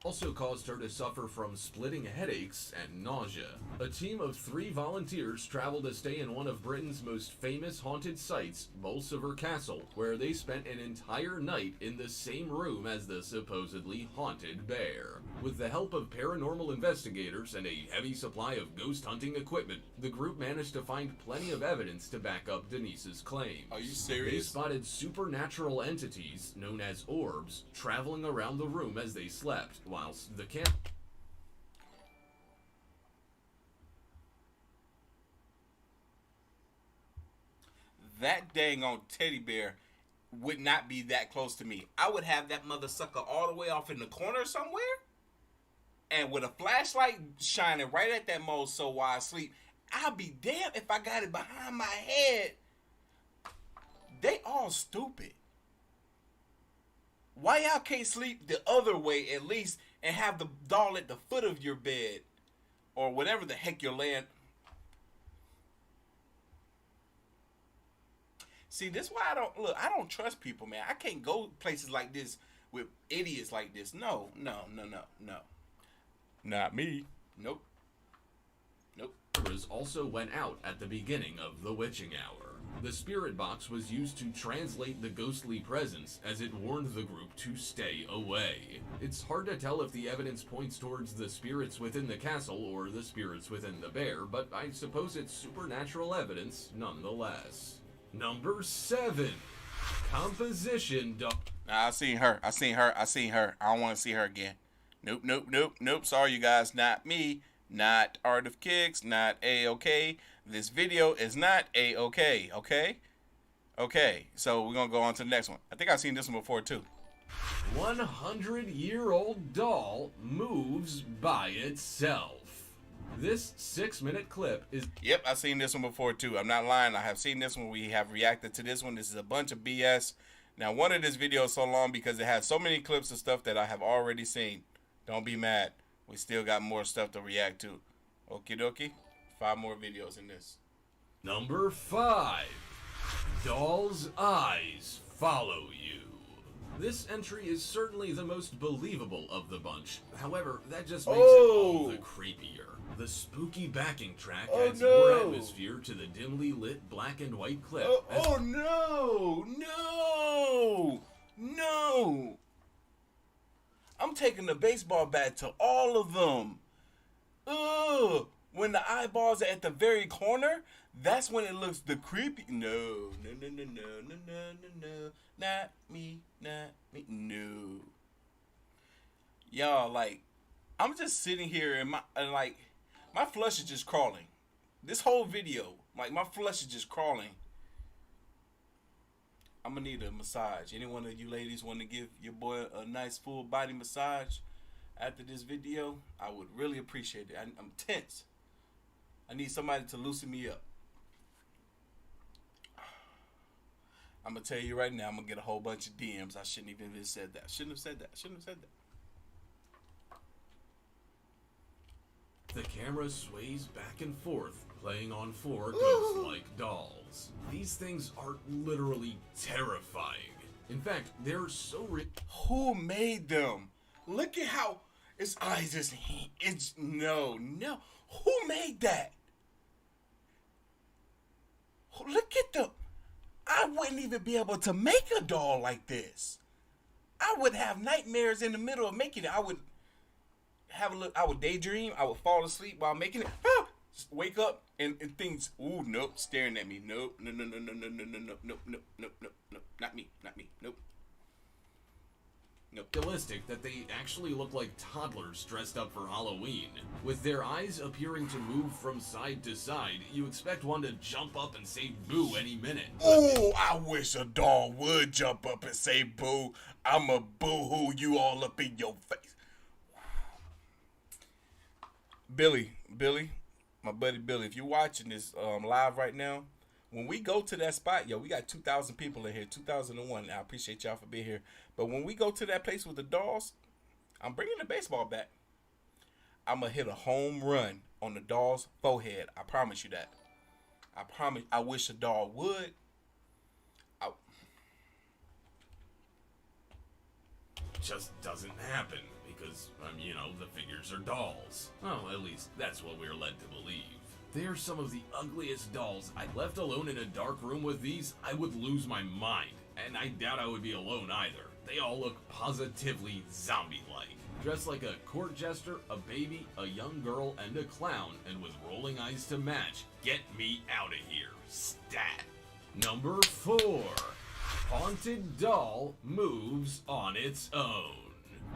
[SPEAKER 7] Also caused her to suffer from splitting headaches and nausea. A team of 3 volunteers traveled to stay in one of Britain's most famous haunted sites, Bolsover Castle, where they spent an entire night in the same room as the supposedly haunted bear. With the help of paranormal investigators and a heavy supply of ghost hunting equipment, the group managed to find plenty of evidence to back up Denise's claims.
[SPEAKER 1] Are you
[SPEAKER 7] They
[SPEAKER 1] serious?
[SPEAKER 7] spotted supernatural entities, known as orbs, traveling around the room as they slept, whilst the camp...
[SPEAKER 1] That dang on teddy bear would not be that close to me. I would have that mother sucker all the way off in the corner somewhere, and with a flashlight shining right at that mole, so while I sleep, I'll be damned if I got it behind my head. They all stupid. Why y'all can't sleep the other way at least and have the doll at the foot of your bed or whatever the heck you're laying? See, this is why I don't trust people, man. I can't go places like this with idiots like this. No. Not me. Nope.
[SPEAKER 7] Cameras also went out at the beginning of the witching hour. The spirit box was used to translate the ghostly presence as it warned the group to stay away. It's hard to tell if the evidence points towards the spirits within the castle or the spirits within the bear, but I suppose it's supernatural evidence nonetheless. Number 7. Composition
[SPEAKER 1] Nah, I seen her. I don't want to see her again. Nope. Sorry, you guys. Not me. Not Artofkickz. Not A-OK. This video is not A-OK. Okay. So we're going to go on to the next one. I think I've seen this one before, too.
[SPEAKER 7] 100-year-old doll moves by itself. This 6-minute clip is...
[SPEAKER 1] Yep, I've seen this one before, too. I'm not lying. I have seen this one. We have reacted to this one. This is a bunch of BS. Now, one of this video is so long because it has so many clips of stuff that I have already seen. Don't be mad. We still got more stuff to react to. Okie dokie. 5 more videos in this.
[SPEAKER 7] Number 5. Doll's eyes follow you. This entry is certainly the most believable of the bunch. However, that just makes it all the creepier. The spooky backing track adds more atmosphere to the dimly lit black and white clip.
[SPEAKER 1] No! I'm taking the baseball bat to all of them. Ugh! When the eyeballs are at the very corner, that's when it looks the creepy. No. Not me. No. Y'all, like, I'm just sitting here and my flesh is just crawling. This whole video, like, my flesh is just crawling. I'm gonna need a massage. Any one of you ladies want to give your boy a nice full body massage after this video? I would really appreciate it. I'm tense. I need somebody to loosen me up. I'm gonna tell you right now, I'm gonna get a whole bunch of DMs. I shouldn't even have said that. Shouldn't have said that.
[SPEAKER 7] The camera sways back and forth, playing on 4 ghost-like dolls. These things are literally terrifying. In fact, they're so
[SPEAKER 1] Who made them? Look at how his eyes is. No. Who made that? Look at them. I wouldn't even be able to make a doll like this. I would have nightmares in the middle of making it. I would have a look. I would daydream. I would fall asleep while making it. Wake up and things. Ooh, nope, staring at me. Nope, no, not me. Nope.
[SPEAKER 7] realistic that they actually look like toddlers dressed up for Halloween. With their eyes appearing to move from side to side, you expect one to jump up and say boo any minute.
[SPEAKER 1] Oh, I wish a doll would jump up and say boo. I'ma boo-hoo you all up in your face. Billy, my buddy Billy, if you're watching this live right now, when we go to that spot, yo, we got 2,000 people in here, 2,001. I appreciate y'all for being here. But when we go to that place with the dolls, I'm bringing the baseball bat. I'm going to hit a home run on the doll's forehead. I promise you that. I promise. I wish a doll would.
[SPEAKER 7] Just doesn't happen because, you know, the figures are dolls. Oh, at least that's what we're led to believe. They're some of the ugliest dolls. Left alone in a dark room with these, I would lose my mind. And I doubt I would be alone either. They all look positively zombie-like. Dressed like a court jester, a baby, a young girl, and a clown, and with rolling eyes to match. Get me out of here. Stat. Number 4. Haunted doll moves on its own.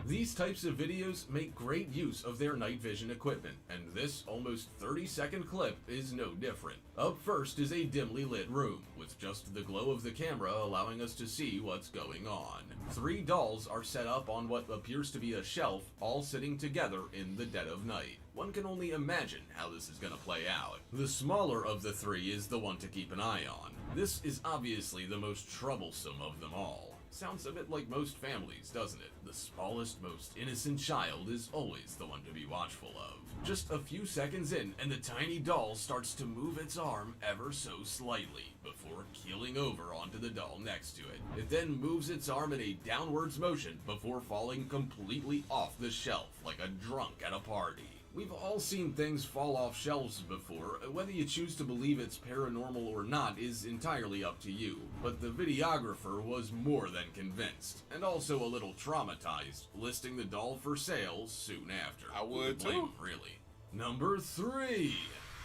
[SPEAKER 7] These types of videos make great use of their night vision equipment, and this almost 30-second clip is no different. Up first is a dimly lit room, with just the glow of the camera allowing us to see what's going on. 3 dolls are set up on what appears to be a shelf, all sitting together in the dead of night. One can only imagine how this is going to play out. The smaller of the 3 is the one to keep an eye on. This is obviously the most troublesome of them all. Sounds a bit like most families, doesn't it? The smallest, most innocent child is always the one to be watchful of. Just a few seconds in, and the tiny doll starts to move its arm ever so slightly, before keeling over onto the doll next to it. It then moves its arm in a downwards motion before falling completely off the shelf like a drunk at a party. We've all seen things fall off shelves before. Whether you choose to believe it's paranormal or not is entirely up to you. But the videographer was more than convinced, and also a little traumatized, listing the doll for sale soon after.
[SPEAKER 1] I would
[SPEAKER 7] blame
[SPEAKER 1] too.
[SPEAKER 7] him, really. Number 3.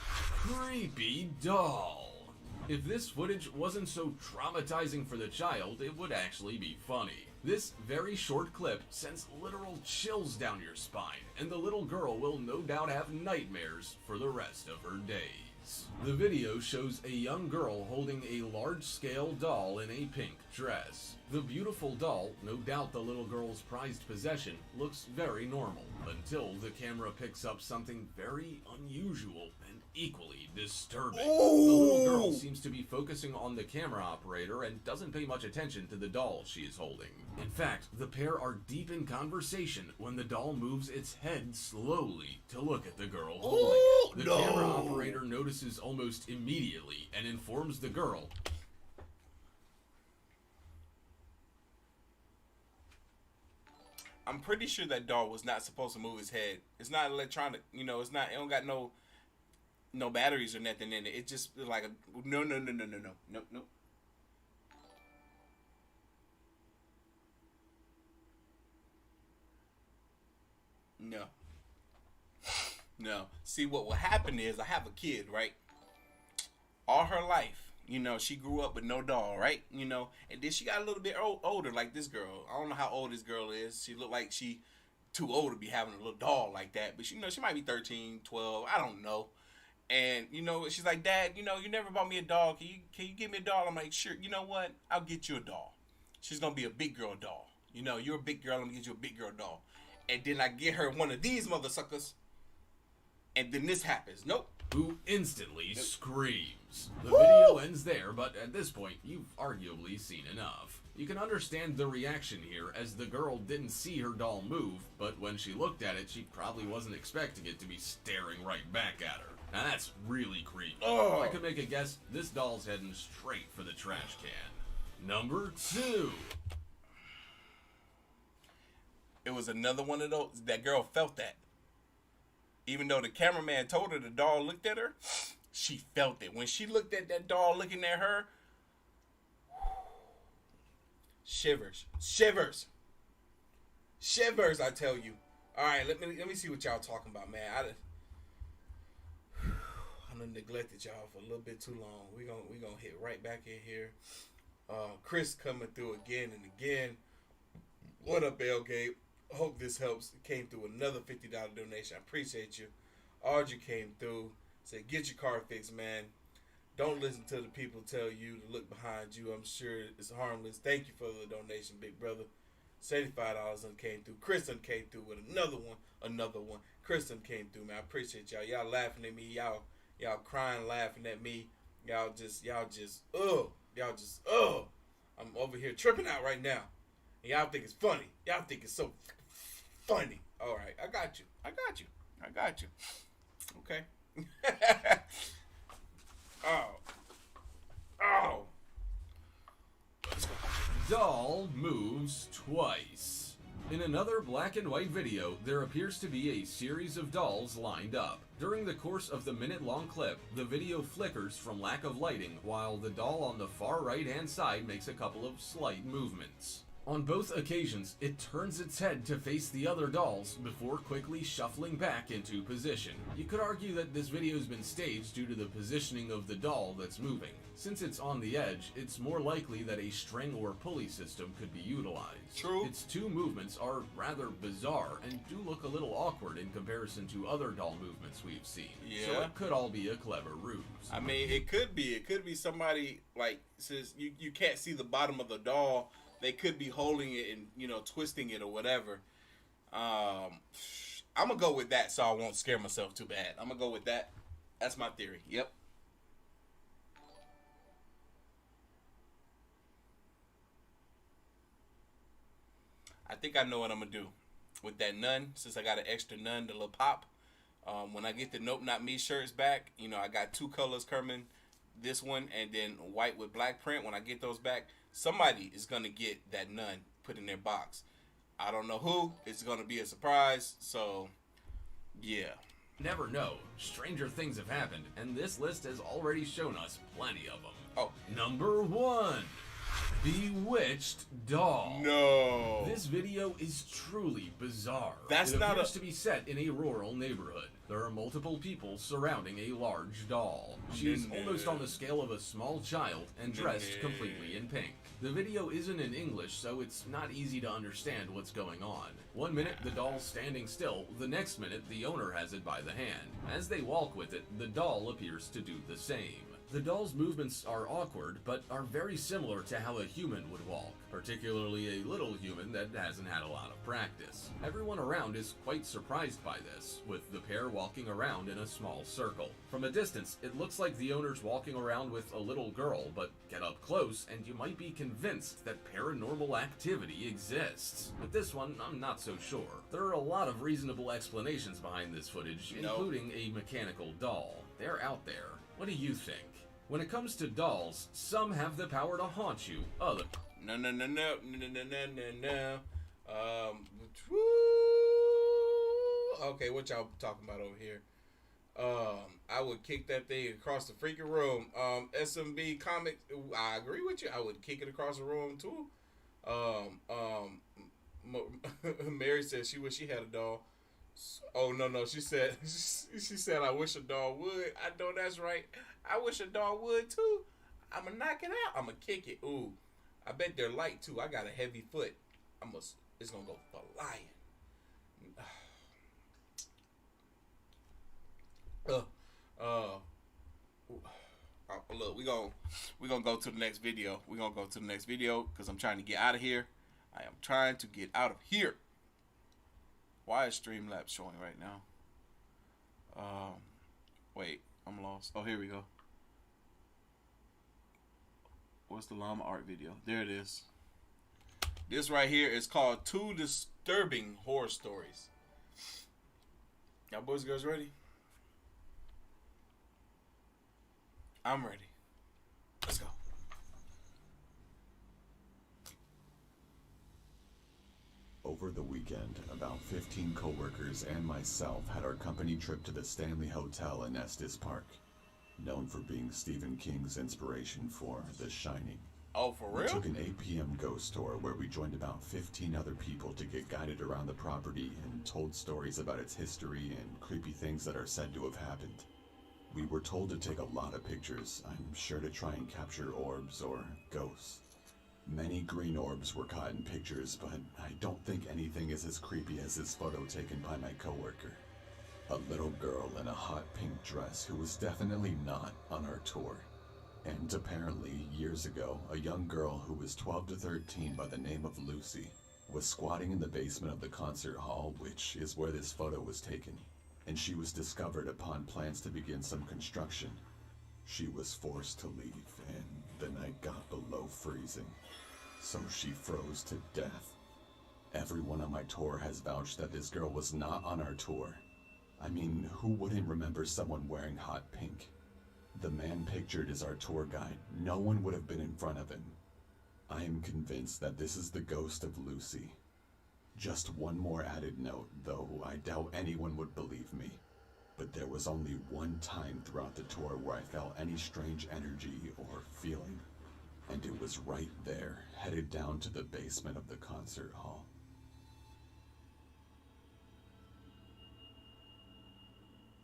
[SPEAKER 7] Creepy doll. If this footage wasn't so traumatizing for the child, it would actually be funny. This very short clip sends literal chills down your spine, and the little girl will no doubt have nightmares for the rest of her days. The video shows a young girl holding a large-scale doll in a pink dress. The beautiful doll, no doubt the little girl's prized possession, looks very normal, until the camera picks up something very unusual and equally disturbing.
[SPEAKER 1] Ooh.
[SPEAKER 7] The little girl seems to be focusing on the camera operator and doesn't pay much attention to the doll she is holding. In fact, the pair are deep in conversation when the doll moves its head slowly to look at the girl holding it. The camera operator notices almost immediately and informs the girl.
[SPEAKER 1] I'm pretty sure that doll was not supposed to move his head. It's not electronic, you know. It's not. It don't got no batteries or nothing in it. It's just like a no. No. See, what will happen is I have a kid, right? All her life, you know, she grew up with no doll, right? You know, and then she got a little bit older, like this girl. I don't know how old this girl is. She looked like she too old to be having a little doll like that. But, you know, she might be 13, 12. I don't know. And, you know, she's like, Dad, you know, you never bought me a doll. Can you give me a doll? I'm like, sure. You know what? I'll get you a doll. She's going to be a big girl doll. You know, you're a big girl. I'm going to get you a big girl doll. And then I get her one of these mother suckers. And then this happens. Nope.
[SPEAKER 7] Who instantly screams. The video ends there, but at this point, you've arguably seen enough. You can understand the reaction here, as the girl didn't see her doll move, but when she looked at it, she probably wasn't expecting it to be staring right back at her. Now that's really creepy. If I could make a guess, this doll's heading straight for the trash can. Number 2.
[SPEAKER 1] It was another one of those. That girl felt that. Even though the cameraman told her the doll looked at her, she felt it. When she looked at that doll looking at her, shivers, I tell you. All right, let me see what y'all talking about, man. I done neglected y'all for a little bit too long. We gonna hit right back in here. Chris coming through again and again. What up, Bell Gabe? Hope this helps. It came through another $50 donation. I appreciate you. Audrey came through. Said, get your car fixed, man. Don't listen to the people tell you to look behind you. I'm sure it's harmless. Thank you for the donation, big brother. $75 came through. Kristen came through with another one. Kristen came through, man. I appreciate y'all. Y'all laughing at me. Y'all crying, laughing at me. Y'all just, I'm over here tripping out right now. And y'all think it's funny. Y'all think it's so funny. All right, I got you. Okay. Oh. Let's go.
[SPEAKER 7] Doll moves twice. In another black and white video, there appears to be a series of dolls lined up. During the course of the minute-long clip, the video flickers from lack of lighting, while the doll on the far right-hand side makes a couple of slight movements. On both occasions, it turns its head to face the other dolls before quickly shuffling back into position. You could argue that this video has been staged due to the positioning of the doll that's moving. Since it's on the edge, it's more likely that a string or pulley system could be utilized.
[SPEAKER 1] True.
[SPEAKER 7] Its two movements are rather bizarre and do look a little awkward in comparison to other doll movements we've seen.
[SPEAKER 1] Yeah.
[SPEAKER 7] So it could all be a clever ruse.
[SPEAKER 1] I mean, it could be. It could be somebody, like, since you can't see the bottom of the doll, they could be holding it and, you know, twisting it or whatever. I'm going to go with that so I won't scare myself too bad. I'm going to go with that. That's my theory. Yep. I think I know what I'm going to do with that nun, since I got an extra nun, the little pop. When I get the Nope Not Me shirts back, you know, I got two colors coming. This one and then white with black print. When I get those back, somebody is going to get that nun put in their box. I don't know who. It's going to be a surprise. So, yeah.
[SPEAKER 7] Never know. Stranger things have happened, and this list has already shown us plenty of them.
[SPEAKER 1] Oh.
[SPEAKER 7] Number 1. Bewitched doll.
[SPEAKER 1] No.
[SPEAKER 7] This video is truly bizarre.
[SPEAKER 1] That's
[SPEAKER 7] it
[SPEAKER 1] not
[SPEAKER 7] appears to be set in a rural neighborhood. There are multiple people surrounding a large doll. She's almost on the scale of a small child and dressed completely in pink. The video isn't in English, so it's not easy to understand what's going on. One minute the doll's standing still, the next minute the owner has it by the hand. As they walk with it, the doll appears to do the same. The doll's movements are awkward, but are very similar to how a human would walk, particularly a little human that hasn't had a lot of practice. Everyone around is quite surprised by this, with the pair walking around in a small circle. From a distance, it looks like the owner's walking around with a little girl, but get up close and you might be convinced that paranormal activity exists. With this one, I'm not so sure. There are a lot of reasonable explanations behind this footage, including a mechanical doll. They're out there. What do you think? When it comes to dolls, some have the power to haunt you, other...
[SPEAKER 1] No. Okay, what y'all talking about over here? I would kick that thing across the freaking room. SMB Comics, I agree with you. I would kick it across the room too. Mary said she wish she had a doll. Oh no, she said I wish a doll would. I know that's right. I wish a doll would too. I'ma knock it out. I'ma kick it. Ooh, I bet they're light too. I got a heavy foot. It's gonna go flying. Look, we gonna go to the next video. We're gonna go to the next video because I'm trying to get out of here. I am trying to get out of here. Why is Streamlabs showing right now? Wait, I'm lost. Oh, here we go. What's the Llama Art video? There it is. This right here is called 2 Disturbing Horror Stories. Y'all boys and girls ready? I'm ready. Let's go.
[SPEAKER 8] Over the weekend, about 15 coworkers and myself had our company trip to the Stanley Hotel in Estes Park, known for being Stephen King's inspiration for The Shining.
[SPEAKER 1] Oh, for real?
[SPEAKER 8] We took an 8 p.m. ghost tour where we joined about 15 other people to get guided around the property and told stories about its history and creepy things that are said to have happened. We were told to take a lot of pictures, I'm sure to try and capture orbs or ghosts. Many green orbs were caught in pictures, but I don't think anything is as creepy as this photo taken by my coworker. A little girl in a hot pink dress who was definitely not on our tour. And apparently, years ago, a young girl who was 12 to 13 by the name of Lucy was squatting in the basement of the concert hall, which is where this photo was taken. And she was discovered upon plans to begin some construction. She was forced to leave, and the night got below freezing. So she froze to death. Everyone on my tour has vouched that this girl was not on our tour. I mean, who wouldn't remember someone wearing hot pink? The man pictured is our tour guide. No one would have been in front of him. I am convinced that this is the ghost of Lucy. Just one more added note, though I doubt anyone would believe me. But there was only one time throughout the tour where I felt any strange energy or feeling. and it was right there, headed down to the basement of the concert hall.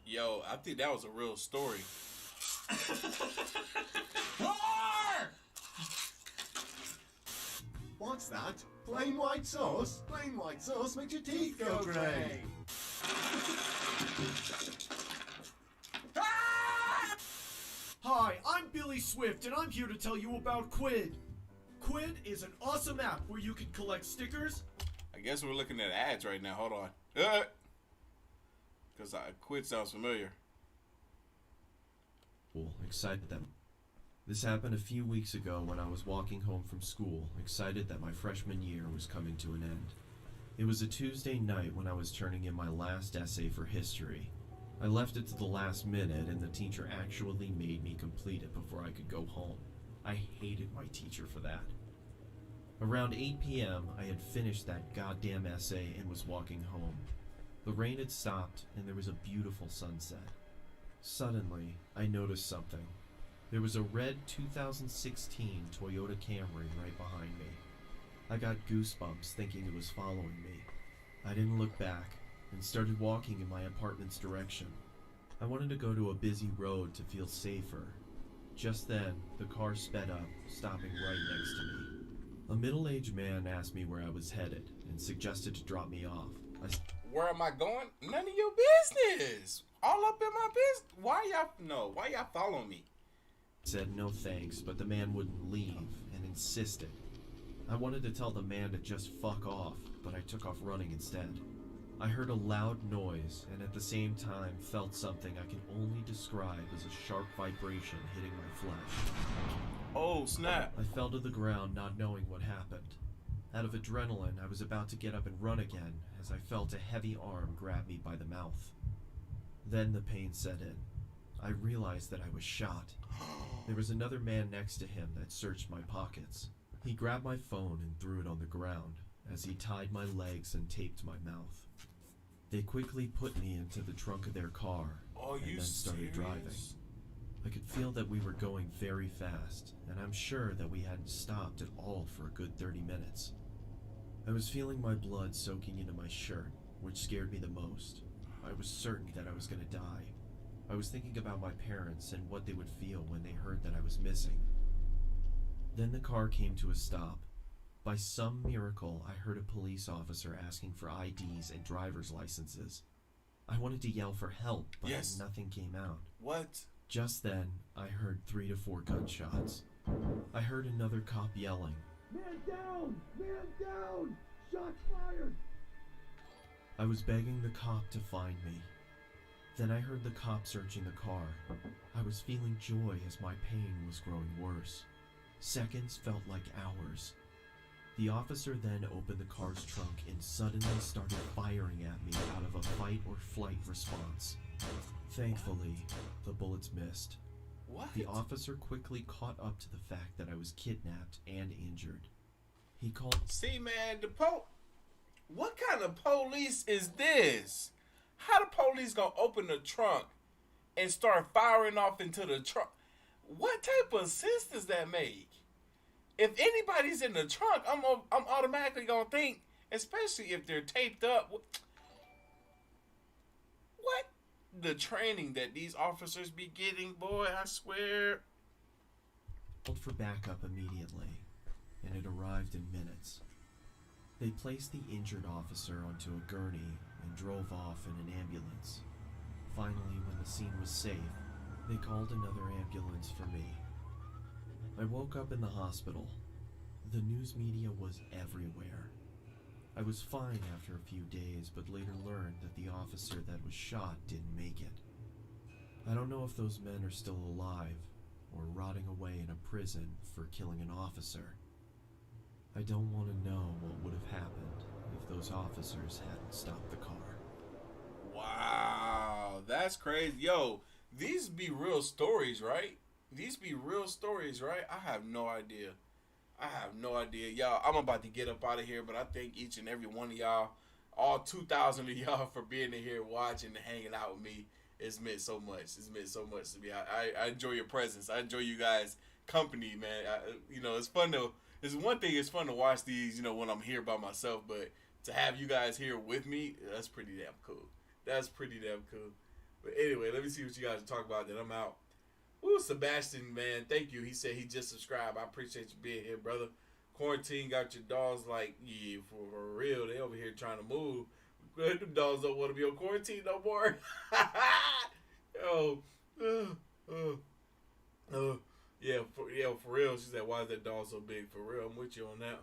[SPEAKER 1] Yo, I think that was a real story.
[SPEAKER 9] What's that? Plain white sauce? Plain white sauce makes your teeth go grey.
[SPEAKER 10] Hi, I'm Billy Swift, and I'm here to tell you about Quid. Quid is an awesome app where you can collect stickers.
[SPEAKER 1] I guess we're looking at ads right now. Hold on. Because Quid sounds familiar.
[SPEAKER 11] Excited them. This happened a few weeks ago when I was walking home from school, excited that my freshman year was coming to an end. It was a Tuesday night when I was turning in my last essay for history. I left it to the last minute, and the teacher actually made me complete it before I could go home. I hated my teacher for that. Around 8 p.m., I had finished that goddamn essay and was walking home. The rain had stopped, and there was a beautiful sunset. Suddenly, I noticed something. There was a red 2016 Toyota Camry right behind me. I got goosebumps thinking it was following me. I didn't look back and started walking in my apartment's direction. I wanted to go to a busy road to feel safer. Just then, the car sped up, stopping right next to me. A middle-aged man asked me where I was headed and suggested to drop me off.
[SPEAKER 1] Where am I going? None of your business. All up in my business. Why y'all following me?
[SPEAKER 11] Said no thanks, but the man wouldn't leave and insisted. I wanted to tell the man to just fuck off, but I took off running instead. I heard a loud noise and at the same time felt something I can only describe as a sharp vibration hitting my flesh.
[SPEAKER 1] Oh, snap.
[SPEAKER 11] I fell to the ground not knowing what happened. Out of adrenaline, I was about to get up and run again as I felt a heavy arm grab me by the mouth. Then the pain set in. I realized that I was shot. There was another man next to him that searched my pockets. He grabbed my phone and threw it on the ground as he tied my legs and taped my mouth. They quickly put me into the trunk of their car and then started driving. I could feel that we were going very fast, and I'm sure that we hadn't stopped at all for a good 30 minutes. I was feeling my blood soaking into my shirt, which scared me the most. I was certain that I was going to die. I was thinking about my parents and what they would feel when they heard that I was missing. Then the car came to a stop. By some miracle, I heard a police officer asking for IDs and driver's licenses. I wanted to yell for help, but nothing came out.
[SPEAKER 1] What?
[SPEAKER 11] Just then, I heard 3 to 4 gunshots. I heard another cop yelling, "Man down! Man down! Shots fired!" I was begging the cop to find me. Then I heard the cop searching the car. I was feeling joy as my pain was growing worse. Seconds felt like hours. The officer then opened the car's trunk and suddenly started firing at me out of a fight or flight response. Thankfully, the bullets missed.
[SPEAKER 1] What?
[SPEAKER 11] The officer quickly caught up to the fact that I was kidnapped and injured. He called...
[SPEAKER 1] See, man, what kind of police is this? How the police gonna open the trunk and start firing off into the trunk? What type of sense does that make? If anybody's in the trunk, I'm automatically gonna think, especially if they're taped up. What? The training that these officers be getting, boy, I swear.
[SPEAKER 11] Called for backup immediately, and it arrived in minutes. They placed the injured officer onto a gurney and drove off in an ambulance. Finally, when the scene was safe, they called another ambulance for me. I woke up in the hospital. The news media was everywhere. I was fine after a few days, but later learned that the officer that was shot didn't make it. I don't know if those men are still alive or rotting away in a prison for killing an officer. I don't want to know what would have happened if those officers hadn't stopped the car.
[SPEAKER 1] Wow, that's crazy. Yo, these be real stories, right? These be real stories, right? I have no idea. Y'all, I'm about to get up out of here, but I thank each and every one of y'all, all 2,000 of y'all, for being in here watching and hanging out with me. It's meant so much. It's meant so much to me. I enjoy your presence. I enjoy you guys company, man. You know, it's fun to. It's one thing. It's fun to watch these, you know, when I'm here by myself. But to have you guys here with me, that's pretty damn cool. That's pretty damn cool. But anyway, let me see what you guys talk about. Then I'm out. Ooh, Sebastian, man, thank you. He said he just subscribed. I appreciate you being here, brother. Quarantine got your dogs like, yeah, for real. They over here trying to move. The dogs don't want to be on quarantine no more. Yo, yeah, for real. She said, why is that dog so big? For real, I'm with you on that.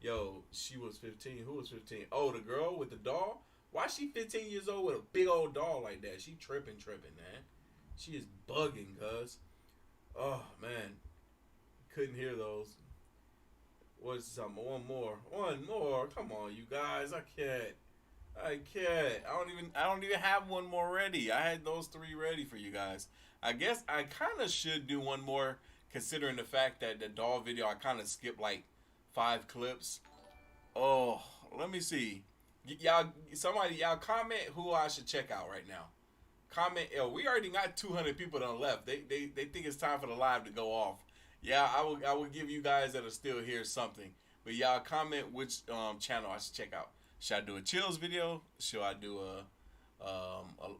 [SPEAKER 1] Yo, she was 15. Who was 15? Oh, the girl with the dog? Why she 15 years old with a big old dog like that? She tripping, man. She is bugging, cuz. Oh, man. Couldn't hear those. What's something? One more. Come on, you guys. I can't. I don't even have one more ready. I had those 3 ready for you guys. I guess I kind of should do one more, considering the fact that the doll video, I kind of skipped like 5 clips. Oh, let me see. Y'all comment who I should check out right now. Comment. We already got 200 people done left. They think it's time for the live to go off. Yeah, I will give you guys that are still here something. But y'all comment which channel I should check out. Should I do a chills video? Should I do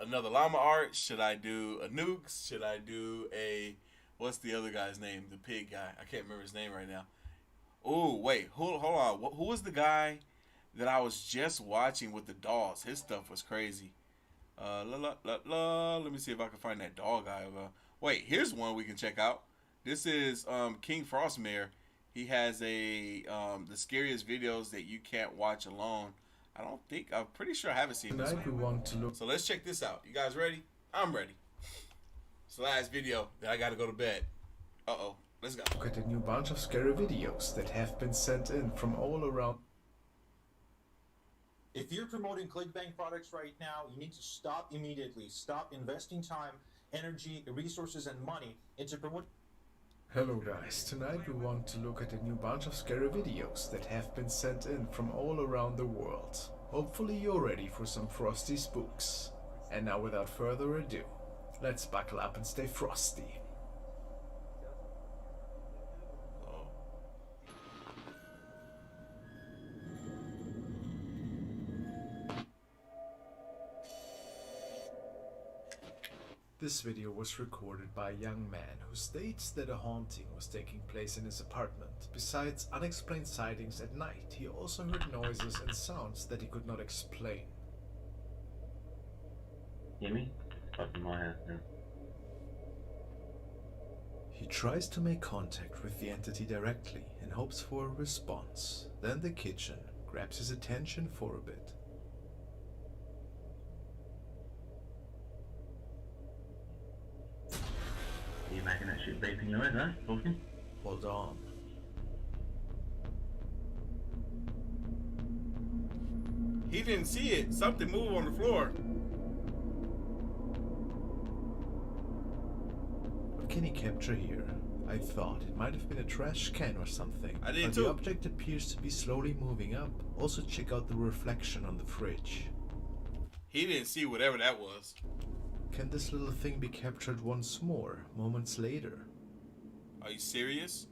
[SPEAKER 1] another Llama Arts? Should I do a Nukes? Should I do a, what's the other guy's name? The pig guy. I can't remember his name right now. Oh wait, hold on. Who was the guy that I was just watching with the dolls? His stuff was crazy. Let me see if I can find that doll guy. Wait, here's one we can check out. This is King Frostmare. He has the scariest videos that you can't watch alone. I'm pretty sure I haven't seen this one. So let's check this out. You guys ready? I'm ready. It's the last video that I gotta go to bed. Uh-oh. Let's go.
[SPEAKER 12] Look at a new bunch of scary videos that have been sent in from all around.
[SPEAKER 13] If you're promoting ClickBank products right now, you need to stop immediately. Stop investing time, energy, resources, and money into promoting.
[SPEAKER 12] Hello guys, tonight we want to look at a new bunch of scary videos that have been sent in from all around the world. Hopefully you're ready for some frosty spooks. And now without further ado, let's buckle up and stay frosty. This video was recorded by a young man who states that a haunting was taking place in his apartment. Besides unexplained sightings at night, he also heard noises and sounds that he could not explain.
[SPEAKER 14] Hear me? Up in my house now.
[SPEAKER 12] He tries to make contact with the entity directly and hopes for a response. Then the kitchen grabs his attention for a bit.
[SPEAKER 14] Are you making that shit beeping noise, huh? Talking?
[SPEAKER 12] Hold on.
[SPEAKER 1] He didn't see it. Something moved on the floor.
[SPEAKER 12] What can he capture here? I thought it might have been a trash can or something.
[SPEAKER 1] I did
[SPEAKER 12] but
[SPEAKER 1] too.
[SPEAKER 12] The object appears to be slowly moving up. Also check out the reflection on the fridge.
[SPEAKER 1] He didn't see whatever that was.
[SPEAKER 12] Can this little thing be captured once more, moments later?
[SPEAKER 1] Are you serious?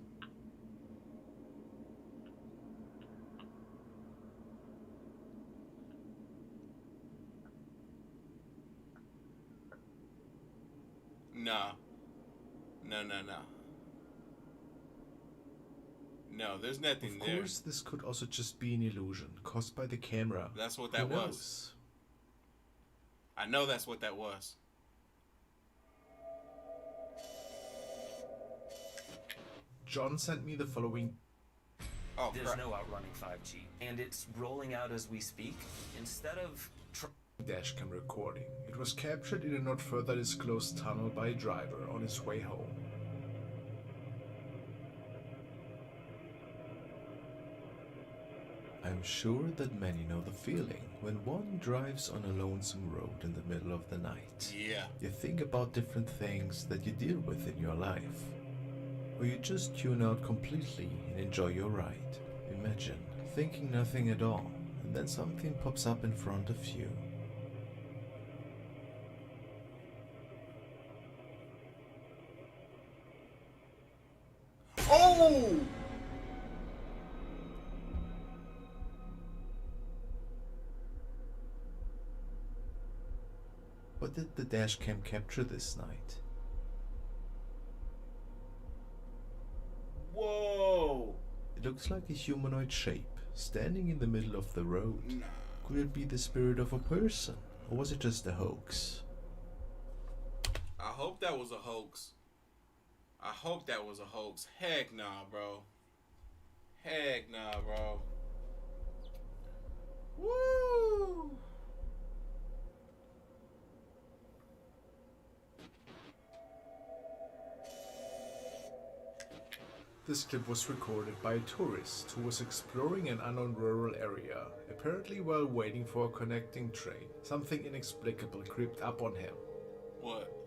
[SPEAKER 1] Nah. No. No, there's nothing there.
[SPEAKER 12] Of course, this could also just be an illusion caused by the camera.
[SPEAKER 1] That's what that was. I know that's what that was.
[SPEAKER 12] John sent me the following.
[SPEAKER 1] Oh,
[SPEAKER 15] There's
[SPEAKER 1] crap.
[SPEAKER 15] no outrunning 5G, and it's rolling out as we speak. Instead of
[SPEAKER 12] Dashcam recording. It was captured in a not further disclosed tunnel by a driver on his way home. I'm sure that many know the feeling when one drives on a lonesome road in the middle of the night.
[SPEAKER 1] Yeah.
[SPEAKER 12] You think about different things that you deal with in your life. Or you just tune out completely and enjoy your ride. Imagine thinking nothing at all, and then something pops up in front of you.
[SPEAKER 10] Oh!
[SPEAKER 12] What did the dashcam capture this night?
[SPEAKER 1] Whoa!
[SPEAKER 12] It looks like a humanoid shape, standing in the middle of the road.
[SPEAKER 1] Nah.
[SPEAKER 12] Could it be the spirit of a person? Or was it just a hoax?
[SPEAKER 1] I hope that was a hoax. I hope that was a hoax. Heck nah, bro. Heck nah, bro. Woo!
[SPEAKER 12] This clip was recorded by a tourist who was exploring an unknown rural area, apparently while waiting for a connecting train. Something inexplicable creeped up on him.
[SPEAKER 1] What?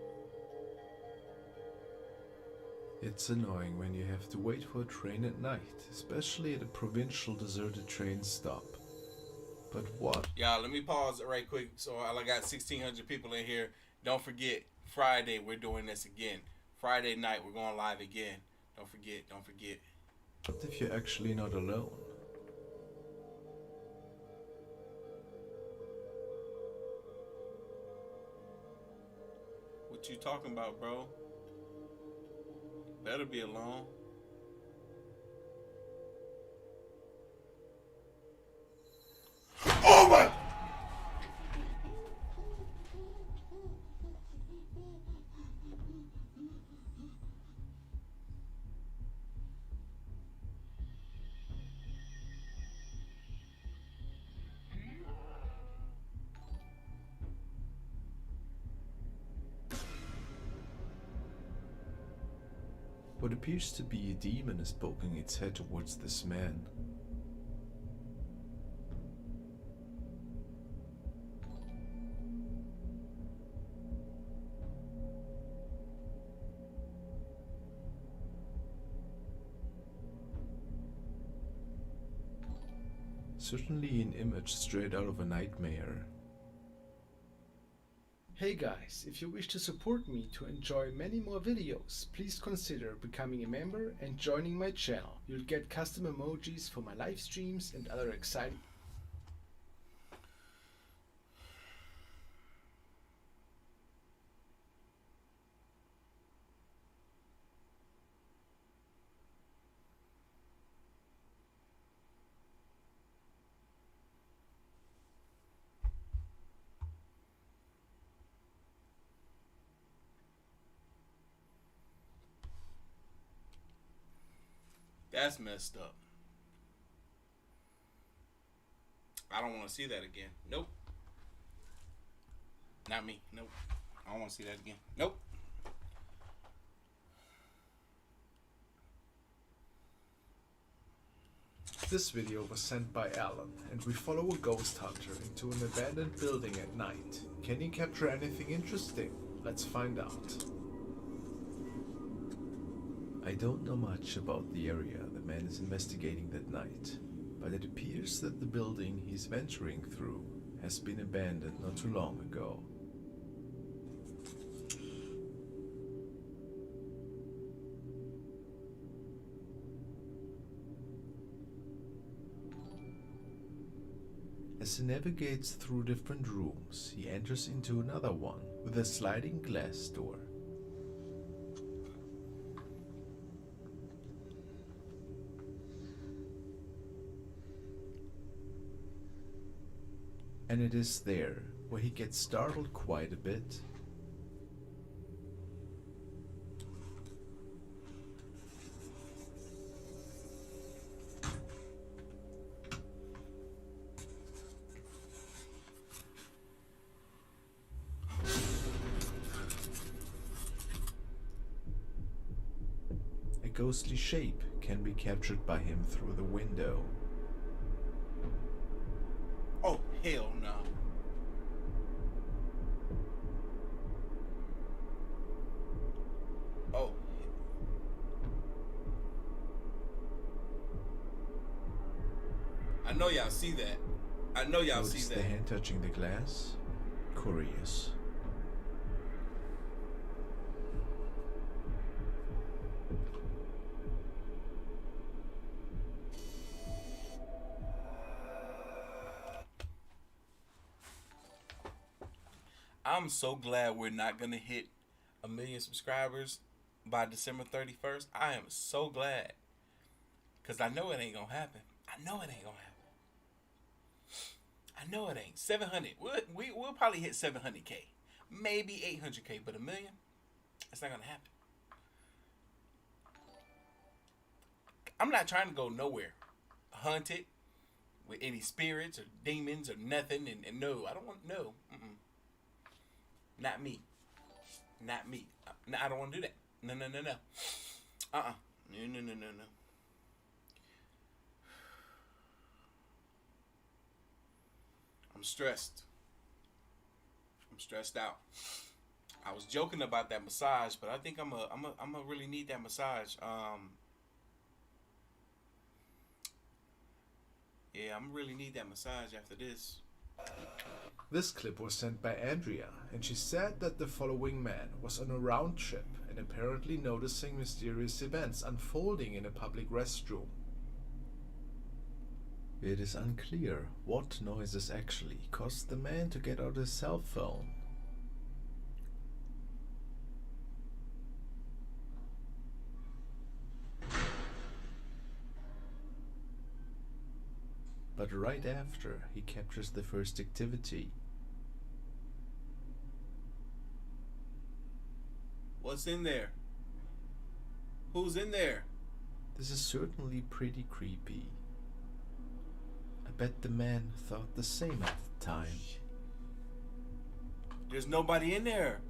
[SPEAKER 12] It's annoying when you have to wait for a train at night, especially at a provincial deserted train stop. But what?
[SPEAKER 1] Y'all, let me pause it right quick. So I got 1,600 people in here. Don't forget, Friday we're doing this again. Friday night we're going live again. Don't forget, don't forget.
[SPEAKER 12] What if you're actually not alone?
[SPEAKER 1] What you talking about, bro? Better be alone. Oh my!
[SPEAKER 12] What appears to be a demon is poking its head towards this man. Certainly an image straight out of a nightmare. Hey guys, if you wish to support me to enjoy many more videos, please consider becoming a member and joining my channel. You'll get custom emojis for my live streams and other exciting...
[SPEAKER 1] That's messed up. I don't want to see that again. Nope. Not me. Nope. I don't want to see that again. Nope.
[SPEAKER 12] This video was sent by Alan, and we follow a ghost hunter into an abandoned building at night. Can he capture anything interesting? Let's find out. I don't know much about the area the man is investigating that night, but it appears that the building he's venturing through has been abandoned not too long ago. As he navigates through different rooms, he enters into another one with a sliding glass door. And it is there where he gets startled quite a bit. A ghostly shape can be captured by him through the window.
[SPEAKER 1] Oh, hell no. Oh. I know y'all see that. I know y'all see
[SPEAKER 12] Notice
[SPEAKER 1] that.
[SPEAKER 12] the hand touching the glass? Curious.
[SPEAKER 1] I'm so glad we're not gonna hit 1 million subscribers by December 31st. I am so glad, cause I know it ain't gonna happen. I know it ain't gonna happen. I know it ain't. 700. We'll probably hit 700K, maybe 800K, but 1 million, it's not gonna happen. I'm not trying to go nowhere hunted with any spirits or demons or nothing. And no, I don't want no. Not me. Not me. No, I don't want to do that. No. No. No. I'm stressed. I'm stressed out. I was joking about that massage, but I think I'm a really need that massage. Yeah, I'm really need that massage after this.
[SPEAKER 12] This clip was sent by Andrea, and she said that the following man was on a round trip and apparently noticing mysterious events unfolding in a public restroom. It is unclear what noises actually caused the man to get out his cell phone. But right after, he captures the first activity.
[SPEAKER 1] What's in there? Who's in there?
[SPEAKER 12] This is certainly pretty creepy. I bet the man thought the same at the time.
[SPEAKER 1] There's nobody in there.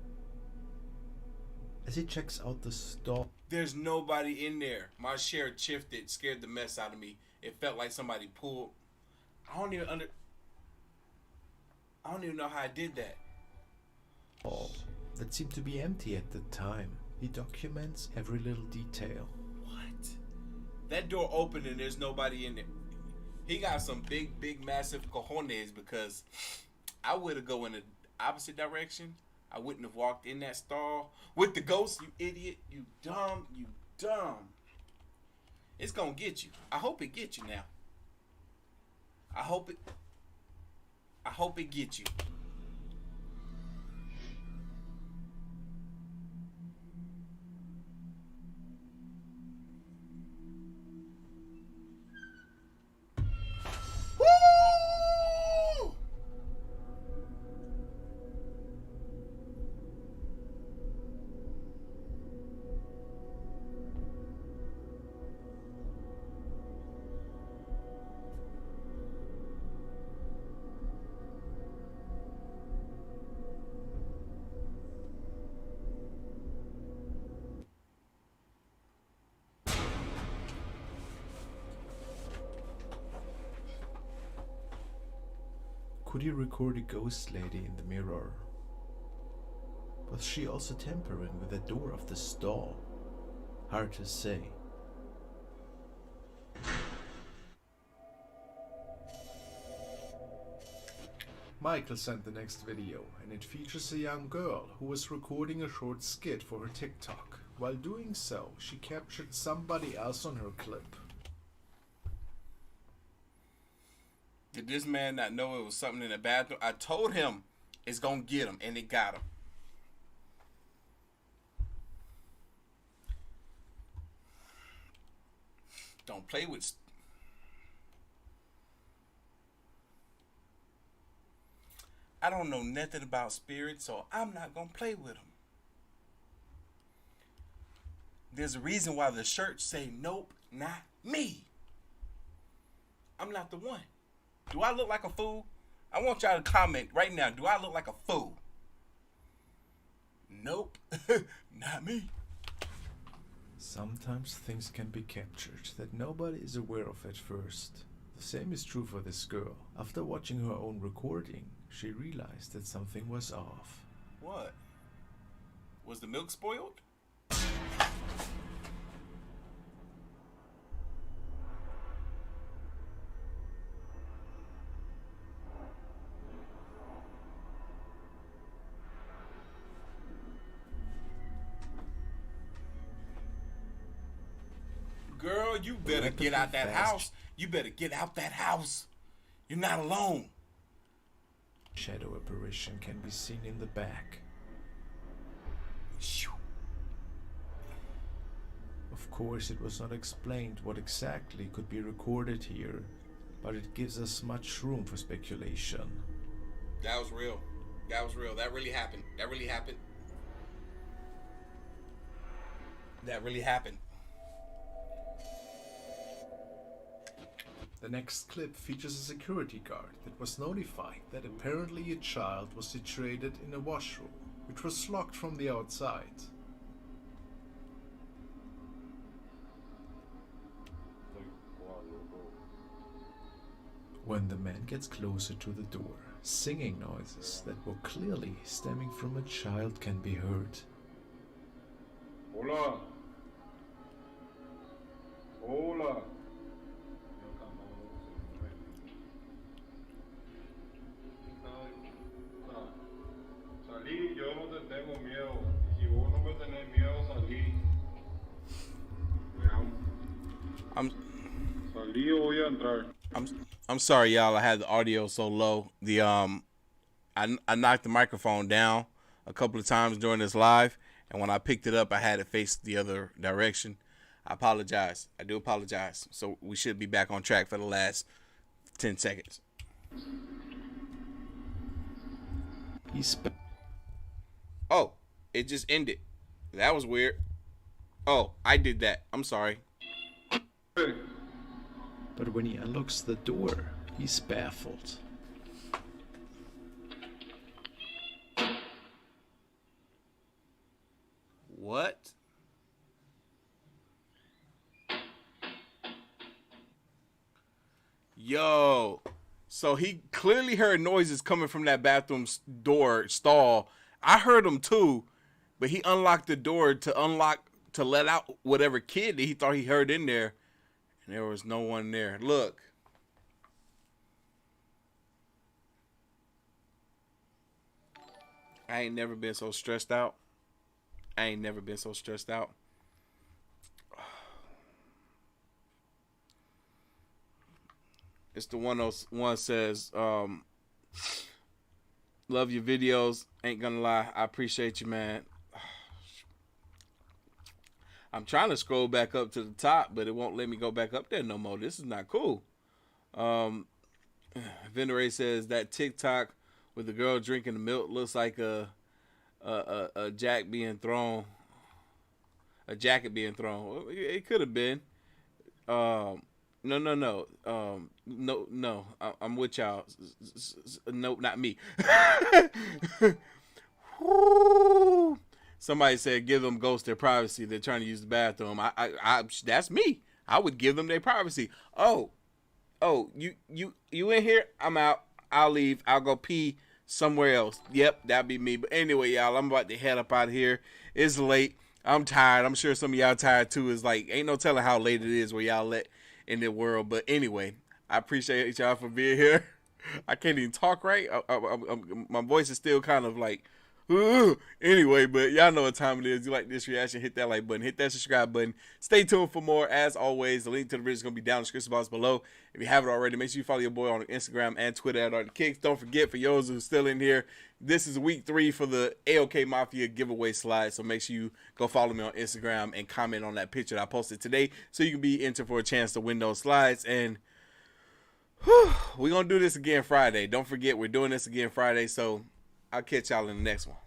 [SPEAKER 12] As he checks out the stall,
[SPEAKER 1] there's nobody in there. My chair shifted, scared the mess out of me. It felt like somebody pulled. I don't even know how I did that.
[SPEAKER 12] That seemed to be empty at the time. He documents every little detail.
[SPEAKER 1] What? That door opened and there's nobody in there. He got some big, massive cojones, because I would have go in the opposite direction. I wouldn't have walked in that stall with the ghost. You idiot. You dumb. It's gonna get you. I hope it gets you now. I hope it gets you.
[SPEAKER 12] Could he record a ghost lady in the mirror? Was she also tampering with the door of the stall? Hard to say. Michael sent the next video, and it features a young girl who was recording a short skit for her TikTok. While doing so, she captured somebody else on her clip.
[SPEAKER 1] Did this man not know it was something in the bathroom? I told him it's gonna get him, and it got him. Don't play with. I don't know nothing about spirits, so I'm not gonna play with them. There's a reason why the shirts say, "Nope, not me." I'm not the one. Do I look like a fool? I want y'all to comment right now. Do I look like a fool? Nope. Not me.
[SPEAKER 12] Sometimes things can be captured that nobody is aware of at first. The same is true for this girl. After watching her own recording, she realized that something was off.
[SPEAKER 1] What? Was the milk spoiled? Girl, you better get out that house. You better get out that house. You're not alone.
[SPEAKER 12] shadow apparition can be seen in the back. Of course, it was not explained what exactly could be recorded here, but it gives us much room for speculation.
[SPEAKER 1] That was real. That was real. That really happened. That really happened. That really happened.
[SPEAKER 12] The next clip features a security guard that was notified that apparently a child was situated in a washroom, which was locked from the outside. When the man gets closer to the door, singing noises that were clearly stemming from a child can be heard.
[SPEAKER 5] Hola. Hola. Salí, yo no te tengo miedo. Si vos no me tenés miedo, salí. Salí o voy a entrar.
[SPEAKER 1] I'm sorry, y'all. I had the audio so low. I knocked the microphone down a couple of times during this live, and when I picked it up, I had it face the other direction. I apologize. I do apologize. So we should be back on track for the last 10 seconds. Oh, it just ended. That was weird. Oh, I did that. I'm sorry.
[SPEAKER 12] But when he unlocks the door, he's baffled.
[SPEAKER 1] What? Yo. So he clearly heard noises coming from that bathroom door stall. I heard them too, but he unlocked the door to let out whatever kid that he thought he heard in there. And there was no one there. Look. I ain't never been so stressed out. I ain't never been so stressed out. It's the one says, love your videos. Ain't gonna lie. I appreciate you, man. I'm trying to scroll back up to the top, but it won't let me go back up there no more. This is not cool. Venere says that TikTok with the girl drinking the milk looks like a jacket being thrown. It could have been. No. No. I'm with y'all. No, not me. Somebody said give them ghosts their privacy. They're trying to use the bathroom. I that's me. I would give them their privacy. Oh, you in here? I'm out. I'll leave. I'll go pee somewhere else. Yep, that'd be me. But anyway, y'all, I'm about to head up out of here. It's late. I'm tired. I'm sure some of y'all tired too. It's like ain't no telling how late it is where y'all let in the world. But anyway, I appreciate y'all for being here. I can't even talk right. My voice is still kind of like. Anyway, but y'all know what time it is. You like this reaction, hit that like button, hit that subscribe button. Stay tuned for more. As always, the link to the video is going to be down in the description box below. If you haven't already, make sure you follow your boy on Instagram and Twitter at Artofkickz. Don't forget, for those who's still in here, this is week 3 for the AOK Mafia giveaway slide. So make sure you go follow me on Instagram and comment on that picture that I posted today so you can be entered for a chance to win those slides. And we're going to do this again Friday. Don't forget, we're doing this again Friday. So I'll catch y'all in the next one.